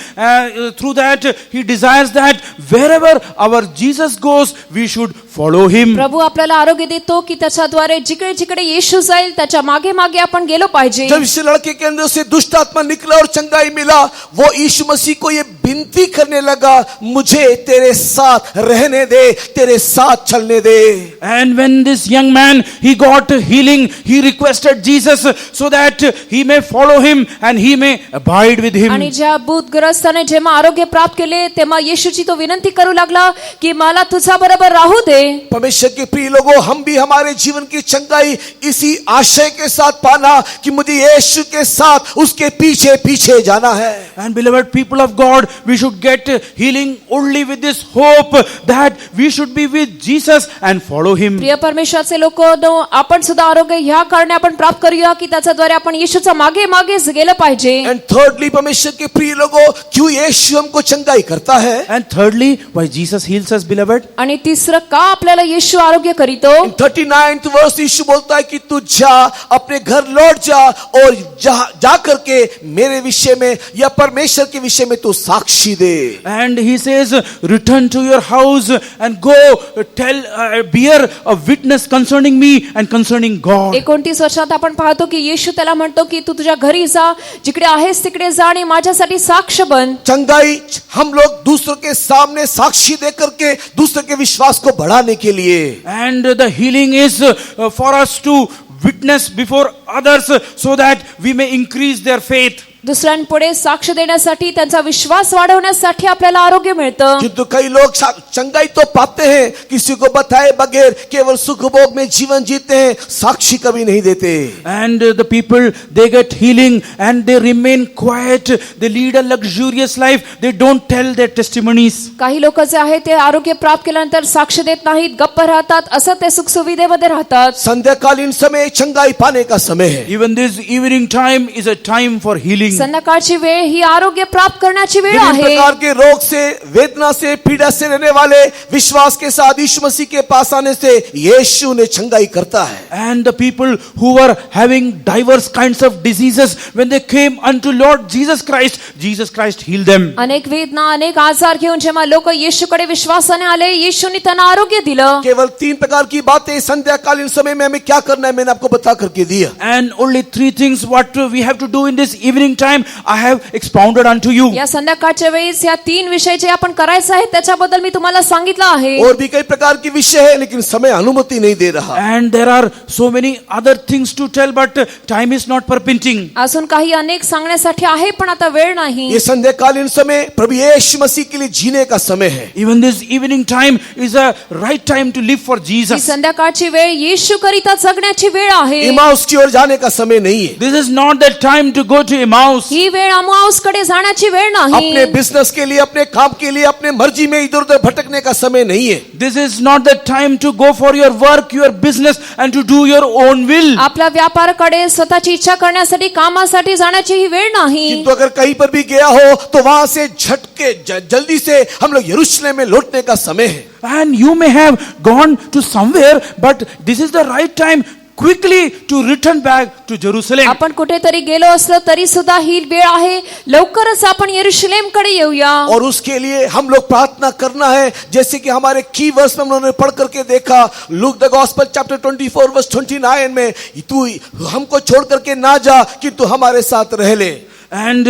through that. He desires that wherever our Jesus goes, we should follow him. प्रभू आपल्याला आरोग्य देतो की त्याच्याद्वारे जिकडे जिकडे येशू जाईल त्याच्या मागे मागे आपण गेलो पाहिजे. जब इस लड़के के अंदर से दुष्ट आत्मा निकला और चंगाई मिला, वो यीशु मसीह को ये विनती करने लगा, मुझे तेरे साथ रहने दे, तेरे साथ चलने दे. And when this young man, he got healing, he requested Jesus so that he may follow him and he may abide with him. आणि ज्या भूतग्रस्ताने जेव्हा आरोग्य प्राप्त केले तेव्हा येशूची तो विनंती करू लागला की मला तुझा बरोबर राहू दे. परमेश्वर के प्रिय लोगों, हम भी हमारे जीवन की चंगाई इसी आशय के साथ पाना कि मुझे यीशु के साथ उसके पीछे पीछे जाना है. And beloved people of God, we should get healing only with this hope that we should be with Jesus and follow him. प्रिय परमेश्वराचे लोकांनो, आपण सुद्धा आरोग्य ह्या कारणे आपण प्राप्त करूया की त्याच्याद्वारे आपण येशूच्या मागे मागेच गेलं पाहिजे. एंड थर्डली, परमेश्वर के प्रिय लोगों, क्यों यीशु हमको चंगाई करता है? And thirdly, why Jesus heals us, beloved? आणि तिसरं का आपल्याला येशू आरोग्य करीतो? 39th वर्ष यीशु बोलता है कि तू जा, अपने घर लौट जा और जा करके मेरे विषय में या परमेश्वर के विषय में तू साक्षी दे. And he says, return to your house and go bear a witness concerning me and concerning God. 29 वर्षात आपण पाहतो की येशू त्याला म्हणतो की तू तुझ्या घरी जा, जिकडे आहेस तिकडे जा आणि माझ्यासाठी साक्ष बन. चंगाई हम लोग दूसरों के सामने साक्षी दे करके दूसरे के विश्वास को बढ़ाने के लिए. And the healing is for us to witness before others so that we may increase their faith. दुसऱ्यांपुढे साक्ष देण्यासाठी त्यांचा विश्वास वाढवण्यासाठी आपल्याला आरोग्य मिळतं. किंतु कई लोग चंगाई तो पाते हैं, किसी को बताए बगैर केवल सुख भोग में जीवन जीते हैं, साक्षी कभी नहीं देते. And the people, they get healing and they remain quiet. They lead a luxurious life. They don't tell their testimonies. काही लोक जे आहेत ते आरोग्य प्राप्त केल्यानंतर साक्ष देत नाहीत, गप्प राहतात, असं ते सुख सुविधेमध्ये राहतात. संध्याकालीन समय चंगाई पाने का समय है. Even this evening time is a time for healing. संध्याकाळची वेळ ही आरोग्य प्राप्त करण्याची वेळ विभिन्न आहे. प्रकार के रोग से, वेदना से, पीड़ा से रहने वाले विश्वास के साथ यीशु मसीह के पास आने से यीशु ने चंगाई करता है. And the people who were having diverse kinds of diseases, when they came unto Lord Jesus Christ healed them. अनेक वेदना, अनेक आजार घेऊन जेव्हा लोक येशूकडे विश्वासाने आले, येशूने त्यांना आरोग्य दिलं. केवल 3 प्रकार की बातें संध्याकालीन समय में हमें क्या करना है मैंने आपको बता करके दिया. And only 3 things what we have to do in this evening time I have expounded unto you. या संध्याकाळच्या वेळेस या 3 विषय जे आपण करायचं आहे त्याच्याबद्दल मी तुम्हाला सांगितलं आहे. और भी कई प्रकार की विषय है लेकिन समय अनुमति नहीं दे रहा. And there are so many other things to tell but time is not permitting. अजून काही अनेक सांगण्यासाठी आहे पण आता वेळ नाही. ये संध्याकालीन समय प्रभु यीशु मसीह के लिए जीने का समय है. Even this evening time is a right time to live for he Jesus. संध्याकाळची वेळ येशू करिता जगण्याची वेळ आहे. इमाउस की ओर जाने का समय नहीं है. This is not the time to go to Emmaus. ही वेळ अमाउस कडे जाण्याची वेळ नाही. अपने बिजनेस के लिए, अपने काम के लिए, अपने मर्जी में इधर उधर भटकने का समय नहीं है. This is not the time to go for your work, your business and to do your own will. आपल्या व्यापाराकडे स्वतःची इच्छा करण्यासाठी, कामासाठी जाण्याची ही वेळ नाही. किंतु अगर कहीं पर भी गया हो तो वहां से झटके जल्दी से हम लोग यरूशलेम में लौटने का समय है. And you may have gone to somewhere but this is the right time quickly to return back to Jerusalem. आपण कुठेतरी गेलो असलो तरी सुद्धा ही वेळ आहे, लवकरच आपण यरूशलेमकडे येऊया. और उसके लिए हम लोग प्रार्थना करना है, जैसे कि हमारे की वर्स में हम लोगों ने पढ़ करके देखा, लूक द गॉस्पेल चैप्टर 24 वर्स 29 में, तू हमको छोड़ करके ना जा कि तू हमारे साथ रह ले. And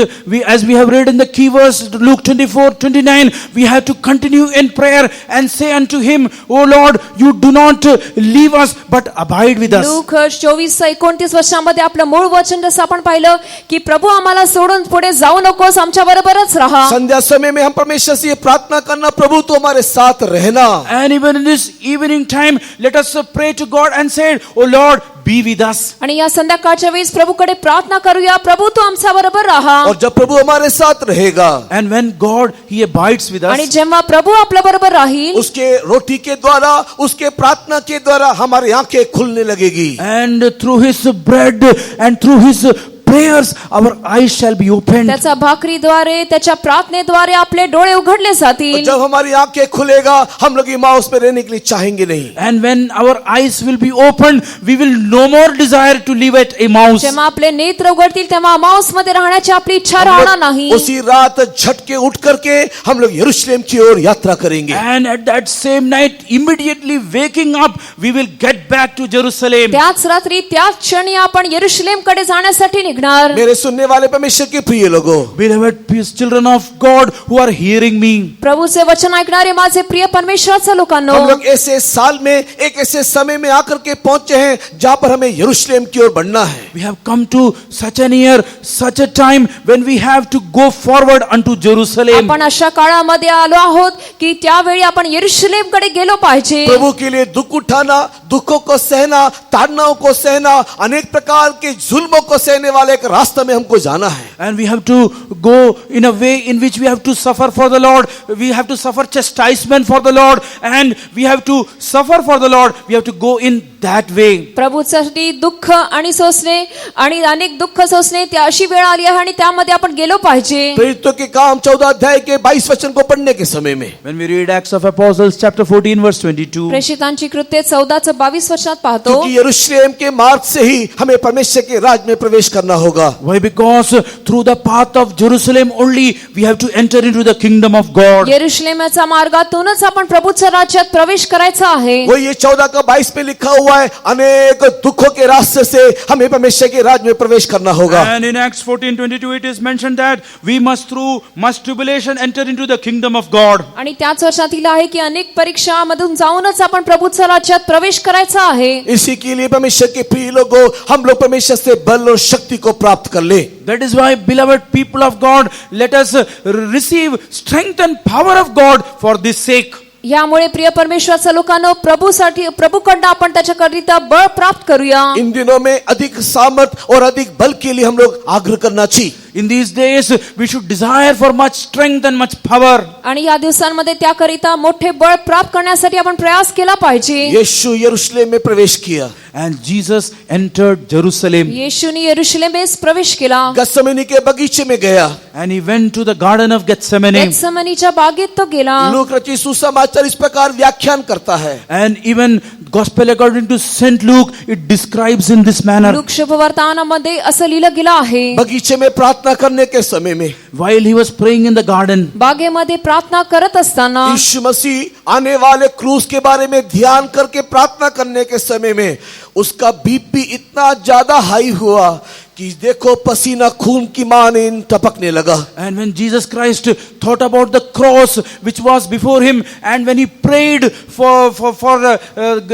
as we have read in the key verse Luke 24:29, we have to continue in prayer and say unto him, O Lord, you do not leave us but abide with us. Look 24:29 वर्षामध्ये आपलं मूळ वचन जसं आपण पाहिलं की प्रभू आम्हाला सोडून पुढे जाऊ नकोस, आमच्या बरोबरच राहा. संध्या समय में हम परमेश्वर से ये प्रार्थना करना, प्रभु तू हमारे साथ रहना. And even in this evening time, let us pray to God and say, O Lord, be with us. आणि या संध्याकाळच्या वेळेस प्रभूकडे प्रार्थना करूया, प्रभू तू आमच्या बरोबर राहा. और जब प्रभु हमारे साथ रहेगा, And when God, He abides with आणि us, जेव्हा प्रभू आपल्या बरोबर राहील, उसके रोटी के द्वारा, उसके प्रार्थना के द्वारा हमारी आंखें खुलने लगेगी. and through His bread and through His prayers, our eyes shall be opened. त्याच्या भाकरीद्वारे, त्याच्या प्रार्थनेद्वारे आपले डोळे उघडले और जातील. जब हमारी आंखें खुलेगा, हम लोग इमाउस में रहने के लिए चाहेंगे नहीं. And when our eyes will be opened, we will no more desire to live at Emmaus. जेव्हा आपले नेत्र उघडतील तेव्हा अमाउस मध्ये राहण्याची आपली इच्छा हम राहणार लोग नाही. उसी रात झटके उठ करके हम लोग यरूशलेम की ओर यात्रा करेंगे. And at that same night, immediately waking up, we will get back to Jerusalem. त्याच रात्री त्याच क्षणी आपण यरूशलेमकडे जाण्यासाठी निघणार. मेरे सुनने वाले परमेश्वर के प्रिय लोगों, Beloved peace, children of God who are hearing me, प्रभूचे वचन ऐकणारे माझे प्रिय परमेश्वराच्या लोकांनो, हम लोग ऐसे साल में, एक ऐसे समय में आकर के पहुंचे हैं जहां पर हमें यरूशलेम की ओर बढ़ना है. we have come to such an year, such a time when we have to go forward unto Jerusalem. आपण अशा काळामध्ये आलो आहोत की त्यावेळी आपण यरूशलेमकडे गेलो पाहिजे. प्रभु के लिए दुख उठाना, दुखों को सहना, ताड़नाओं को सहना, अनेक प्रकार के जुल्मों को सहने वाले एक रास्ते में हमको जाना है. And we have to go in a way in which we have to suffer for the Lord. We have to suffer chastisement for the Lord, and we have to suffer for the Lord. We have to go in that way. प्रभूसाठी दुःख आणि सोसणे आणि अनेक दुःख सोसणे, त्या अशी वेळ आली आहे आणि त्यामध्ये आपण गेलो पाहिजे. प्रेरितों के काम 14 अध्याय के 22 वचन को पढ़ने के समय में When we read Acts of Apostles chapter 14 verse 22, प्रेषितांची कृत्ये 14-22 वचनात पाहतो. क्योंकि यरूशलेम के मार्ग से ही हमें परमेश्वर के राज में प्रवेश करना होगा. why? Because through the path of Jerusalem only we have to enter into the kingdom of God. यरूशलेमाच्या मार्गातूनच आपण प्रभूच्या राज्यात प्रवेश करायचा आहे. वो ये 14 का 22 पे लिखा हुआ है, अनेक दुखों के रास्ते से हमें परमेश्वर के राज में प्रवेश करना होगा. And in Acts 14:22 it is mentioned that we must through much tribulation enter into the kingdom of God. आणि त्याच वर्षात लिहिलं आहे की अनेक परीक्षांमधून जाऊनच आपण प्रभूच्या राज्यात प्रवेश करायचा आहे. इसी के लिए परमेश्वर के प्रिय लोगों, हम लोग परमेश्वर से बल और शक्ति को प्राप्त कर ले. That is why, beloved people of God, let us receive strength and power of God for this sake. यामुळे प्रिय परमेश्वराच्या लोकांनो, प्रभूसाठी, प्रभूकडनं आपण त्याच्याकरिता बळ प्राप्त करूया. इन दिनों में अधिक सामर्थ और अधिक बल के लिए हम लोग आग्रह करना चाहिए. In these days, we should desire for much strength and much power. आणि या दिवसांमध्ये त्याकरिता मोठे बळ प्राप्त करण्यासाठी आपण प्रयास केला पाहिजे. यीशु यरूशलेम में प्रवेश किया. And Jesus entered Jerusalem. येशूने यरूशलेमेस प्रवेश केला. गतसमनी के बगीचे में गया. And he went to the garden of Gethsemane. गेत्सेमनीच्या बागेत तो गेला. लूक रचित सुसमाचार इस प्रकार व्याख्यान करता है. And even Gospel according to Saint Luke, it describes in this manner. Luke शुभवर्तमानामध्ये असं लिहिलं गेलं आहे. बगीचे में प्रार्थना करने के समय में While he was praying in the garden, बागेमध्ये प्रार्थना करत असताना यीशु मसीह आने वाले क्रूस के बारे में ध्यान करके प्रार्थना करने के समय में उसका बीपी इतना ज्यादा हाई हुआ कि देखो पसीना खून की माने टपकने लगा. and when Jesus Christ thought about the cross which was before him, and when he prayed for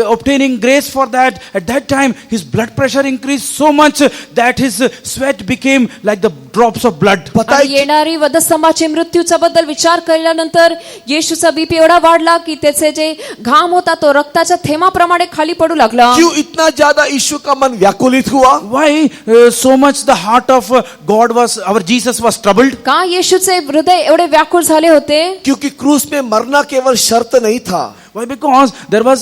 obtaining grace for that, at that time his blood pressure increased so much that his sweat became like the drops of blood. पता आणि है येणारी वधस्तंभाची मृत्यूचा बद्दल विचार केल्यानंतर येशूचा BP एवढा वाढला की त्याचे जे घाम होता तो रक्ताच्या थेंबाप्रमाणे खाली पडू लागला. क्यों इतना ज्यादा यीशु का मन व्याकुलित हुआ? Why so much the heart of God was, our Jesus was troubled? का येशूचे हृदय एवढे व्याकुळ झाले होते? क्योंकि क्रूस में मरना केवल शर्त नहीं था. Why? Because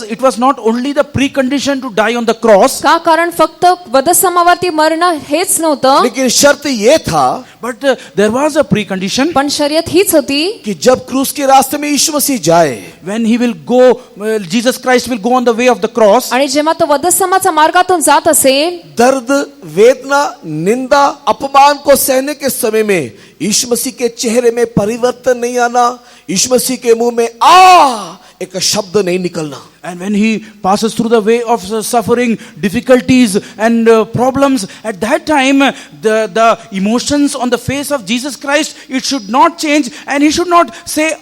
it was not only the precondition to die on the cross, का? कारण फक्त वधस्तंभावरती मरणं हेच नव्हतं, लेकिन शर्त ये था but there was a precondition. पण शर्यत हीच होती कि जब क्रूस के रास्ते में यीशु मसीह जाए, When he will go, Jesus Christ will go on the way of the cross. आणि जेव्हा तो वधस्तंभाच्या मार्गातून जात असेल, दर्द, वेदना, निंदा, अपमान को सहने के समय में यीशु मसीह के चेहरे में परिवर्तन नहीं आना, यीशु मसीह के मुंह में आ एक शब्द नहीं निकलना. And when he passes through the way of suffering, difficulties and problems, at that time the emotions on the face of Jesus Christ, it should not change, and he should not say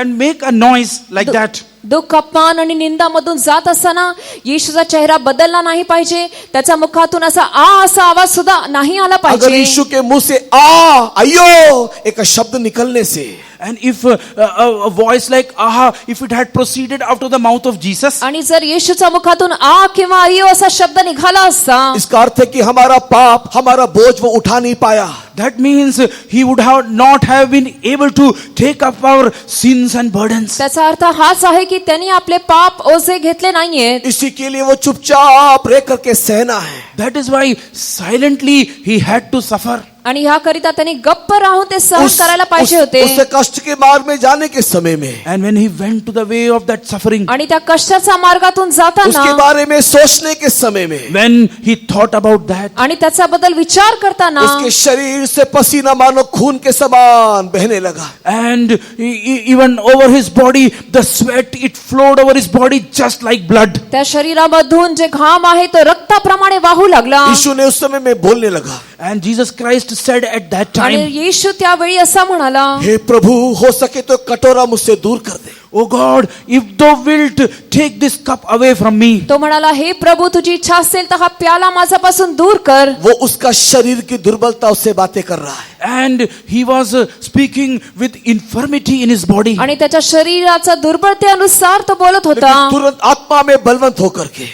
and make a noise like that. दुःख, अपमान आणि निंदामधून जात असताना येशूचा चेहरा बदलला नाही पाहिजे, त्याच्या मुखातून असा असा आवाज सुद्धा नाही आला अगर पाहिजे. यीशु के मुंह से आयो एक शब्द निकलने से, And if a voice like aha, if it had proceeded out of the mouth of Jesus, आणि जर येशूच्या मुखातून आ किंवा अयो असा शब्द निघाला असता, इसका अर्थ है कि हमारा पाप, हमारा बोझ वो उठा नहीं पाया. that means he would have not have been able to take up our sins and burdens. त्याचा अर्थ हाच आहे की त्यांनी आपले पाप ओझे घेतले नाहीयेत. इसी के लिए वो चुपचाप रह करके सहना है. That is why silently he had to suffer. आणि ह्याकरिता त्यांनी गप्प राहून ते सहन करायला पाहिजे होते. उससे कष्ट के मार्ग में जाने के समय में, And when he went to the way of that suffering, आणि त्या कष्टाच्या मार्गातून जाताना, उसके बारे में सोचने के समय में, when he thought about that, आणि त्याच्याबद्दल विचार करताना, उसके शरीर से पसीना मानो खून के समान बहने लगा. and even over his body, the sweat, it flowed over his body just like blood. त्या शरीरामधून जे घाम आहे तो रक्ताप्रमाणे वाहू लागला. यीशु ने उस समय में बोलने लगा. And Jesus Christ said at that आणि time, येशू त्यावेळी असा म्हणाला, हे प्रभु, हो सके तो कटोरा मुझसे दूर कर दे. Oh God, if thou wilt take this cup away from me. तो म्हणाला, हे प्रभू, तुझी इच्छा असेल तर हा प्याला माझ्यापासून दूर कर. वो उसका शरीर की दुर्बलता उससे बातें कर रहा है. And he was speaking with infirmity in his body. आणि त्याच्या शरीराच्या दुर्बलतेनुसार तो बोलत होता. लेकिन तुरंत आत्मा में बलवंत होकर के,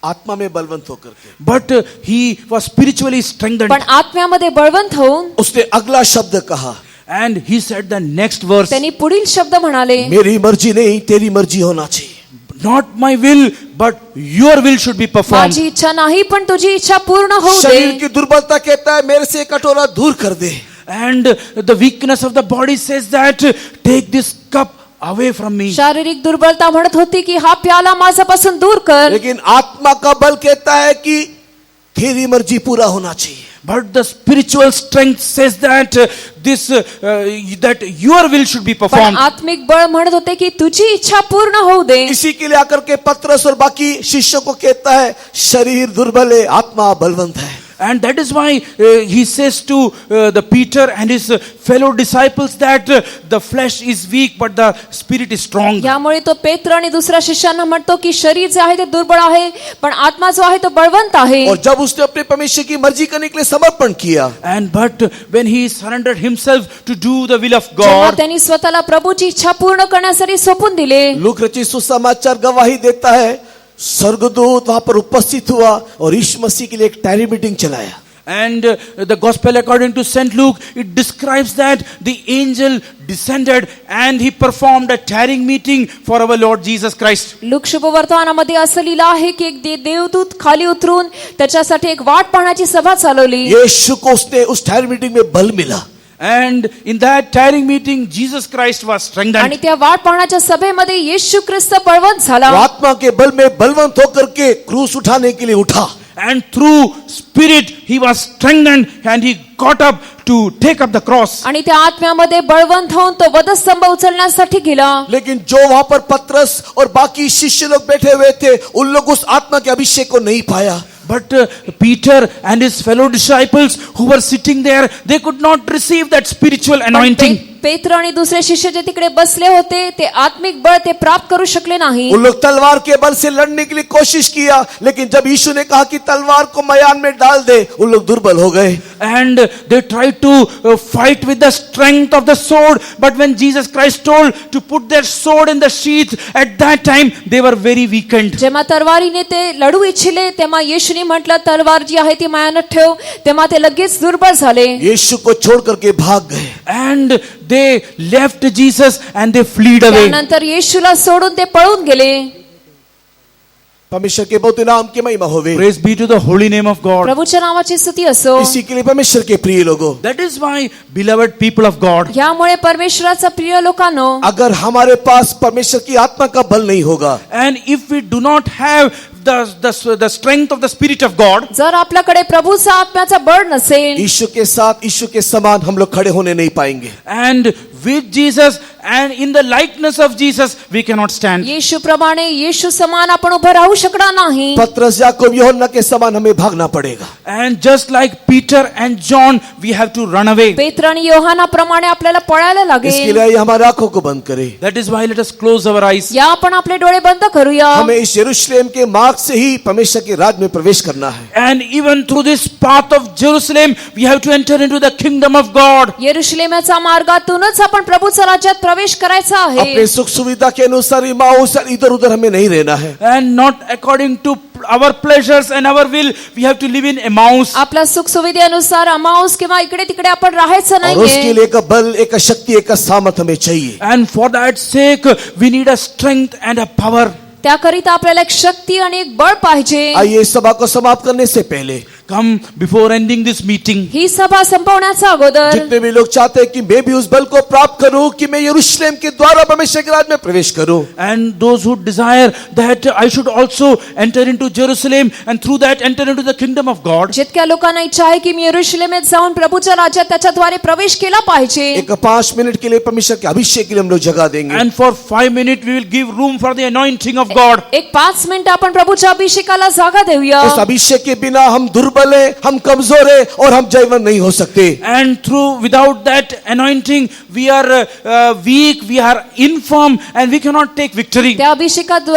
आत्मा में बलवंत होकर के, But he was spiritually strengthened. पण आत्म्यामध्ये बळवंत होऊन उसने अगला शब्द कहा. And he said the next verse, त्यांनी पुढील शब्द म्हणाले, मेरी मर्जी नहीं, तेरी मर्जी होना चाहिए. not my will, but your will should be performed. माझी इच्छा नाही पण तुझी इच्छा पूर्ण होऊ शरीर दे. की दुर्बलता कहता है मेरे से ये कटोरा दूर कर दे. And the weakness of the body says that take this cup away from me. शारीरिक दुर्बलता म्हणत होती की हा प्याला माझ्यापासून दूर कर. लेकिन आत्मा का बल कहता है कि तेरी मर्जी पूरा होना चाहिए. But the spiritual strength says that that your will should be पण performed. आत्मिक बळ म्हणत होते की तुझी इच्छा पूर्ण होऊ दे. इसी के लिए आकर के पतरस और बाकी शिष्यों को कहता है शरीर दुर्बल है, आत्मा बलवंत है. And that is why he says to the Peter and his fellow disciples that the flesh is weak but the spirit is strong. यामुळे तो पेत्र आणि दुसऱ्या शिष्यांना म्हणतो की शरीर जे आहे ते दुर्बळ आहे पण आत्मा जो आहे तो बळवंत आहे. और जब उसने अपने परमेश्वर की मर्जी करने के लिए समर्पण KIA, And but when he surrendered himself to do the will of जेव्हा God, त्यांनी स्वतःला प्रभूची इच्छा पूर्ण करण्यासाठी सोपून दिले. लूक रचित सुसमाचार गवाही देता है स्वर्गदूत वहां पर उपस्थित हुआ और यीशु मसीह के लिए एक टैरी मीटिंग चलाया. and the gospel according to St. Luke, it describes that the angel descended and he performed a tarrying meeting for our Lord Jesus Christ. Luke शुभवर्तमानामध्ये असं लिहिलं आहे की एक देवदूत खाली उतरून त्याच्यासाठी एक वाट पाहण्याची सभा चालवली. यीशु को उसने उस टैरी मीटिंग में बल मिला. And in that tarrying meeting, Jesus Christ was आणि strengthened. त्या वाट पाहण्याच्या सभेमध्ये येशू ख्रिस्त बळवंत झाला. वो आत्मा के बल में बलवंत होकर के क्रूस उठाने के लिए उठा. And through spirit, he was strengthened and he got up to take up the cross. आणि त्या आत्म्यामध्ये बळवंत होऊन तो वधस्तंभ उचलण्यासाठी गेला. लेकिन जो वहां पर पतरस और बाकी शिष्य लोग बैठे हुए थे, उन लोग उस आत्मा के अभिषेक को नहीं पाया. But Peter and his fellow disciples who were sitting there, they could not receive that spiritual anointing. पेत्र आणि दुसरे शिष्य जे तिकडे बसले होते ते आत्मिक बळ ते प्राप्त करू शकले नाही. उन लोग तलवार के बल से लड़ने के लिए कोशिश किया, लेकिन जब यीशु ने कहा कि तलवार को मैदान में डाल दे, उन लोग दुर्बल हो गए. And they tried to fight with the strength of the sword, but when Jesus Christ told to put their sword in the sheath, at that time they were very weakened. जेव्हा तलवारीने ते लढू इच्छिले तेव्हा येशूने म्हटलं तलवार जी आहे ती मायानात ठेव, तेव्हा ते लगेच दुर्बल झाले. यीशु को छोड़ करके भाग गए. And they left Jesus and they fled away. त्यानंतर येशूला सोडून ते पळून गेले. परमेश्वर के बहुत नाम की महिमा होवे. Praise be to the holy name of God. प्रभूच्या नामाची स्तुती असो. इसी के लिए परमेश्वर के प्रिय लोगों, That is why, beloved people of God, यामुळे परमेश्वराचा प्रिय लोकांनो, अगर हमारे पास परमेश्वर की आत्मा का बल नहीं होगा, and if we do not have the strength of the Spirit of God, जर आपल्याकडे प्रभूचा आत्म्याचा बळ नसेल, यीशु के साथ, यीशु के समान हम लोग खड़े होने नहीं पाएंगे. and with Jesus and in the likeness of Jesus, we cannot stand. येशू प्रमाणे येशू समान आपण उभं राहू शकणार नाही. पतरस, याकूब, यूहन्ना के समान हमें भागना पड़ेगा. And just like Peter and John, we have to run away. पेत्र आणि योहानाप्रमाणे आपल्याला पळायला इसके लागेल. लिए आइए हमारी आंखों को बंद करें. That is why let us close our eyes. या आपण आपले डोळे बंद करूया. हमें इस यरूशलेम के मार्ग से ही परमेश्वर के राज में प्रवेश करना है. And even through this path of Jerusalem, we have to enter into the kingdom of God. यरूशलेमाच्या मार्गातूनच आपण प्रभूच्या राज्यात प्रवेश करायचा आहे. अपने सुख सुविधा के अनुसार इधर उधर हमें नहीं रहना है. And not according to our pleasures and our will, we have to live in Emmaus. आपल्या सुख सुविधेनुसार अमाउस किंवा इकडे तिकडे आपण राहायचं और उसके नाहीये. लिए एक बल, एक शक्ति, एक सामर्थ हमें चाहिए. And for that sake, we need a strength and a power. त्याकरिता आपल्याला एक शक्ती आणि एक बळ पाहिजे. आइए इस सभा को समाप्त करने से पहले Come before ending this meeting. ही सभा संपवण्याचा अगोदर जितने भी लोग चाहते हैं कि मैं भी उस बल को प्राप्त करूं कि मैं यरूशलेम के द्वारा परमेश्वर के राज में प्रवेश करूं. And those who desire that I should also enter into Jerusalem and through that enter into the kingdom of God. जितक्या लोकांना इच्छा आहे की मी यरूशलेमेत जाऊन प्रभूच्या राज्यात त्याच्याद्वारे प्रवेश केला पाहिजे. एक 5 मिनट के लिए परमेश्वर के अभिषेक के लिए हम लोग जगह देंगे. And for 5 minutes we will give room for the anointing of God. एक 5 मिनिट आपण प्रभूच्या अभिषेकाला जागा देऊया. उस अभिषेक के बिना हम दुर्बल है, हम कमजोर है और हम जयवंत नहीं हो सकते. And without that anointing, we are weak, we are infirm, and we cannot take victory. त्या अभिषेकात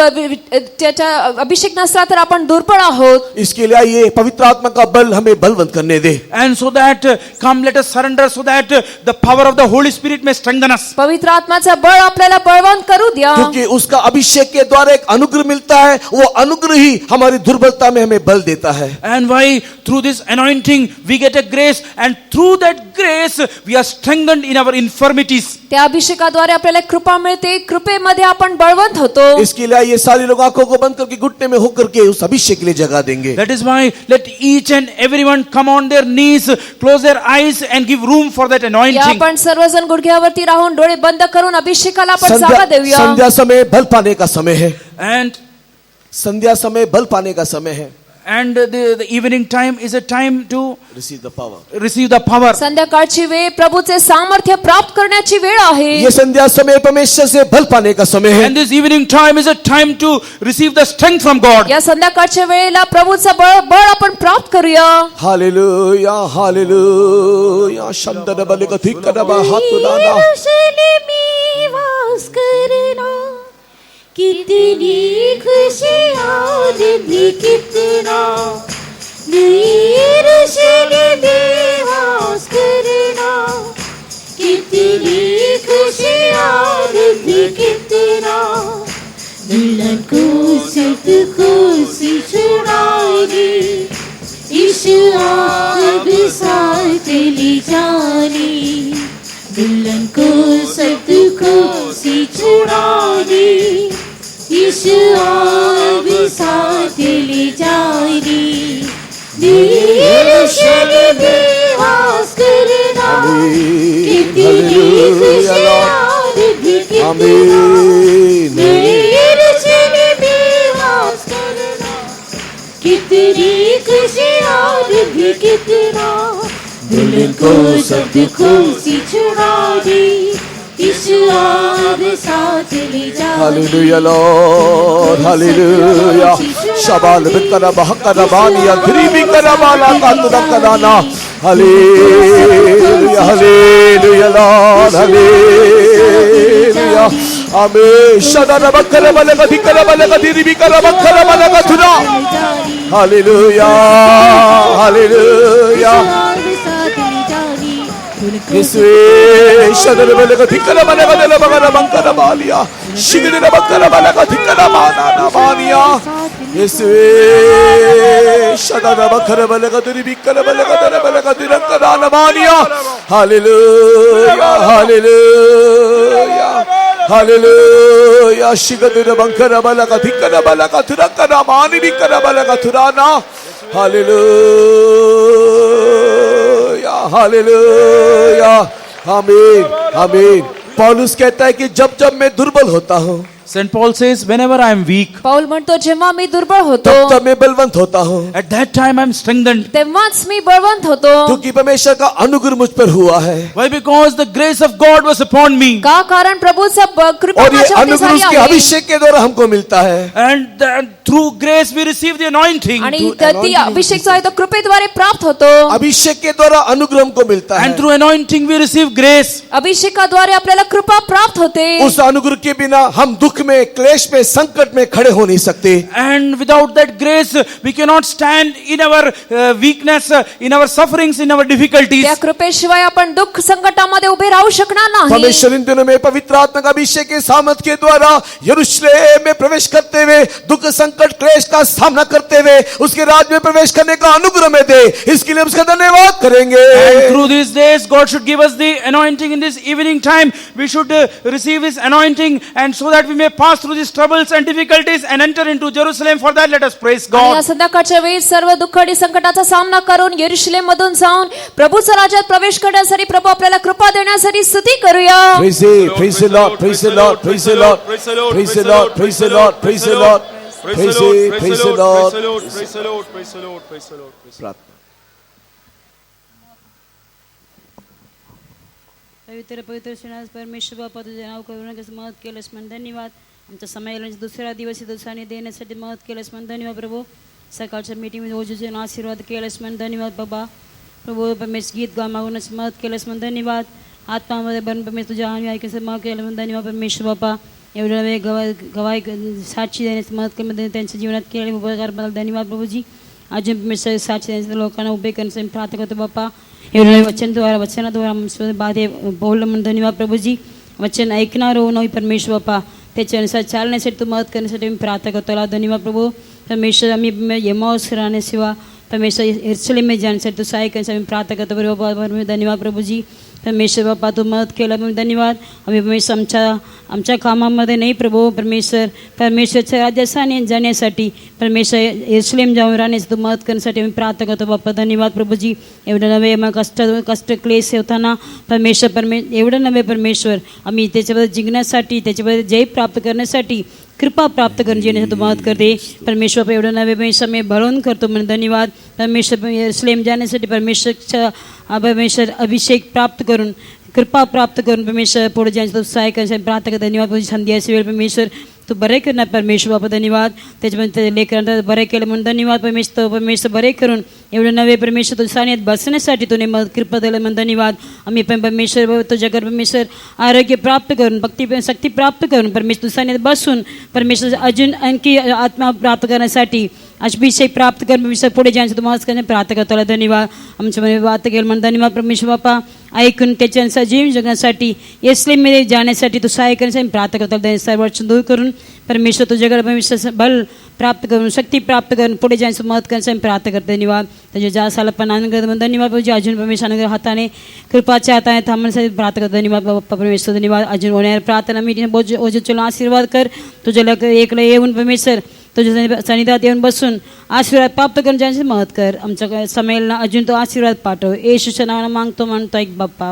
त्याच्या अभिषेक नसला तर आपण दुर्बळ आहोत. इसके लिए आइए पवित्र आत्मा का बल हमें बलवंत करने दे. And so that come let us surrender so that the power of the Holy Spirit may strengthen us. पवित्र आत्माचं बळ आपल्याला बळवंत करू द्या. क्योंकि उसका अभिषेक के द्वारा एक अनुग्रह मिलता है, वो अनुग्रह ही हमारी दुर्बलता में हमें बल देता है. And why? Through this anointing we get a grace, and through that grace we are strengthened in our infirmities. त्या अभिषेकाद्वारे आपल्याला कृपा मिळते. कृपेमध्ये आपण बळवंत होतो. इसके लिए आइए सारे लोग आंखों को बंद करके घुटने में होकर के उस अभिषेक के लिए जगह देंगे. That is why let each and everyone come on their knees, close their eyes, and give room for that या anointing. आपण सर्वजण गुडघ्यावरती राहून डोळे बंद करून अभिषेकाला आपण जागा देऊया. संध्या समय बल पाने का समय है. And संध्या समय बल पाने का समय है. the evening time is a time to Receive the power. receive the power. संध्याकाळची वेळ प्रभूचे सामर्थ्य प्राप्त करण्याची वेळ आहे. ये संध्या समय परमेश्वर से बल पाने का समय है. And this evening time is a time to receive the strength from God. या संध्याकाळच्या वेळेला प्रभूचं बळ आपण प्राप्त करूया. हालेलुया हालेलुया शंदन बल कथी करबा हातुदाना. यरूशलेमी वास करना कितनी खुशियाँ दिन कितना यरूशलेमी वास करना कितनी खुशियाँ दिन कितना दुल्हन को सत खुशी छुड़ाएगी यीशु अब साथ ले जानी दुल्हन को सत खुशी छुड़ानी यीशु अब साथ ले जानी यरूशलेम में वास करना कितनी खुशियाँ दिन कितना यरूशलेम में वास करना कितनी खुशियाँ दिन कितना दुल्हन को सब खुशी छुड़ा दी यीशु अब साथ ले जा. हालेलुया लॉर्ड हालेलुया शबाल बिकरा बहकरा बानिया धीमी करा बाला का तुदकदाना. हालेलुया हालेलुया लॉर्ड हालेलुया आमीन. शदाना बकरा बाला का धिकरा बाला का धीमी करा बकरा बाला का थुना. हालेलुया हालेलुया यीशु शदर बले का धिकरा बाला का दला बगरा बंकरा बालिया शिगरे बकरा बाला का धिकरा बाना ना बानिया. यीशु शदर बकरा बाला का धीमी करा बाला का दला बाला का धिकरा ना बानिया. हालेलुया हालेलुया हालेलुया शिगरे बंकरा बाला का धिकरा बाला का थुरकरा मानी भी करा बाला का थुराना. हालेलुया हालेलुया आमीन आमीन. पौलुस कहता है कि जब जब मैं दुर्बल होता हूँ St. Paul says, whenever I am weak, पाऊल म्हणतो जेव्हा मी दुर्बळ होतो तब तब मैं बलवंत होता हूँ, at that time I am strengthened. तेव्हाच मी बळवंत होतो. क्योंकि परमेश्वर का अनुग्रह मुझ पर हुआ है Why? Because the grace of God was upon me. का कारण प्रभूचा कृपा और ये माझ्यावरती अनुग्रह झाली उसके आहे. अभिषेक के द्वारा हमको मिलता है. And through grace we receive the anointing. आणि through ती anointing अभिषेक जो आहे तो कृपेद्वारे प्राप्त होतो. अभिषेक के द्वारा अनुग्रह हमको मिलता है. And through anointing we receive grace. अभिषेकाद्वारे आपल्याला कृपा प्राप्त होते. उस अनुग्रह के बिना हम दुख में, क्लेश में, संकट में खड़े हो नहीं सकते. And without that grace we cannot stand in our weakness, in our sufferings, in our difficulties. त्या कृपेशिवाय आपण दुःख संकटामध्ये उभे राहू शकणार नाही. परमेश्वर इन दिनों में पवित्र आत्मा का अभिषेक के सामर्थ के द्वारा यरूशलेम में प्रवेश करते हुए दुख, संकट, क्लेश का सामना करते हुए उसके राज में प्रवेश करने का अनुग्रह में दे. इसके लिए हम उसका धन्यवाद करेंगे. And through these days God should give us the anointing in this evening time. We should receive His anointing, and so that we may pass through these troubles and difficulties and enter into Jerusalem. For that let us praise आणि या God. संध्याकाळच्या वेळी सर्व दुःख आणि संकटाचा सामना करून यरूशलेम मधून जाऊन प्रभूच्या राज्यात प्रवेश करण्यासाठी प्रभू आपल्याला कृपा देण्यासाठी स्तुती करूया. Praise the Lord, praise the Lord, praise the Lord, praise the Lord, praise the Lord, praise the Lord, praise the Lord, praise the Lord, praise the Lord, praise the Lord, praise the Lord, praise the Lord. प्रार्थना. पवित्र पवित्र श्रीनाथ परमेश्वर बापा तुझे नाव करून मदत केलंस म्हणून धन्यवाद. आमच्या संमेलनाचा दुसरा दिवस दिवसाने देण्यासाठी मदत केलंस म्हणून धन्यवाद प्रभू. सकाळच्या मीटिंगमध्ये ओजूचे आशीर्वाद केलंस म्हणून धन्यवाद बाबा. प्रभू परमेश्वर गीत गा मागूनच मदत केलंस म्हणून धन्यवाद. आत्मामध्ये बन परमेश्वर तुझ्या आणि ऐकायचं मदत केलं म्हणून धन्यवाद परमेश्वर बापा. एवढ्या वेळ गवाई साक्षी देण्याची मदत केली त्यांच्या जीवनात केले उपकार बद्दल धन्यवाद प्रभूजी. अजून परमेश्वर साक्षी देण्याच्या लोकांना उभे करण्यासाठी प्रार्थना करतो बापा. एवढ्या वचनद्वारा वचनाद्वारा बाधे बोललं म्हणून धन्यवाद प्रभूजी. वचन ऐकणार हो नवी परमेश्वर बापा त्याच्यानुसार चालण्यासाठी तू मदत करण्यासाठी मी प्रार्थना करतो. धन्यवाद प्रभू. परमेश्वर आम्ही यमाऊस राहण्याशिवाय परमेश्वर यरूशलेम में जाण्यासाठी तू सहाय्य करण्यासाठी मी प्रार्थना करतो बाबा. धन्यवाद प्रभूजी. परमेश्वर बापा तू मदत केलं म्हणून धन्यवाद. आम्ही परमेश्वर आमच्या कामामध्ये नाही प्रभू परमेश्वरच्या राज्यात जाण्यासाठी परमेश्वर यरूशलेम जाऊन राहण्यासाठी तू मदत करण्यासाठी मी प्रार्थना करतो बाप्पा. धन्यवाद प्रभूजी. एवढं नव्हे मग कष्ट क्लेश होताना एवढं नव्हे परमेश्वर आम्ही त्याच्याबद्दल जिंकण्यासाठी त्याच्याबद्दल जय प्राप्त करण्यासाठी कृपा प्राप्त करून जेण्यासाठी तू मदत करते परमेश्वर. एवढं नव्हे परमेश्वर मी भरून करतो म्हणून धन्यवाद. परमेश्वर यरूशलेम जाण्यासाठी परमेश्वर अभिषेक प्राप्त करून कृपा प्राप्त करून परमेश्वर पुढे जाण्याचं सहाय्य करण्यासाठी प्रार्थना कर. धन्यवाद तुझी संधी अशी वेळ परमेश्वर तू बरे करणार परमेश्वर बाबा. धन्यवाद. त्याच्यामध्ये लेकरांना बरे केलं म्हणून धन्यवाद परमेश्वर बरे करून एवढं नवे परमेश्वर तुझ्या सानिध्यात बसण्यासाठी तुने मदत कृपा दिलं म्हणून धन्यवाद. आम्ही पण परमेश्वर तुझ्याकडे परमेश्वर आरोग्य प्राप्त करून शक्ती प्राप्त करून परमेश्वर तुझ्या सानिध्यात बसून परमेश्वर अजून आणखी आत्मा प्राप्त करण्यासाठी अभिषेक प्राप्त करून परमेश्वर पुढे जाण्याचं तुम्हाला करणे प्रार्थना करतो. धन्यवाद. आमच्यामध्ये वाद केलं म्हणून धन्यवाद परमेश्वर बापा. ऐकून त्याच्यानुसार जीवन जगण्यासाठी यरूशलेममध्ये जाण्यासाठी तू सहाय्य करण्यासाठी प्रार्थना करतो. सर्व अडचण दूर करून परमेश्वर तुझ्याकडे परमेश्वर बल प्राप्त करून शक्ती प्राप्त करून पुढे जाण्याची मदत करण्यासाठी प्रार्थना करते. धन्यवाद. त्याच्या जासाला पण आनंद म्हणून धन्यवाद प्रभूजी. अजून परमेश्वर हाताने कृपाच्या हाताने थांबण्यासाठी प्रार्थना करतो. धन्यवाद बाप्पा परमेश्वर. धन्यवाद. अजून होणाऱ्या प्रार्थना मी ओझूला आशीर्वाद कर. तुझ्या एकला येऊन परमेश्वर तुझ्या सानिध्यात येऊन बसून आशीर्वाद प्राप्त करून जाण्याची मदत कर. आमच्या संमेलना अजून तो आशीर्वाद पाठव. येशूच्या नावानं मागतो म्हणतो ऐक बाप्पा.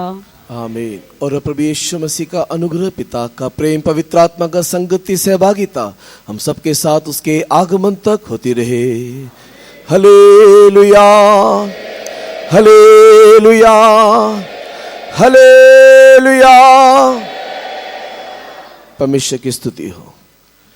आमीन. और प्रभु यीशु मसीह का अनुग्रह, पिता का प्रेम, पवित्र आत्मा का संगति, सहभागिता हम सबके साथ उसके आगमन तक होती रहे. Hallelujah, hallelujah, hallelujah. परमेश्वर की स्तुति हो.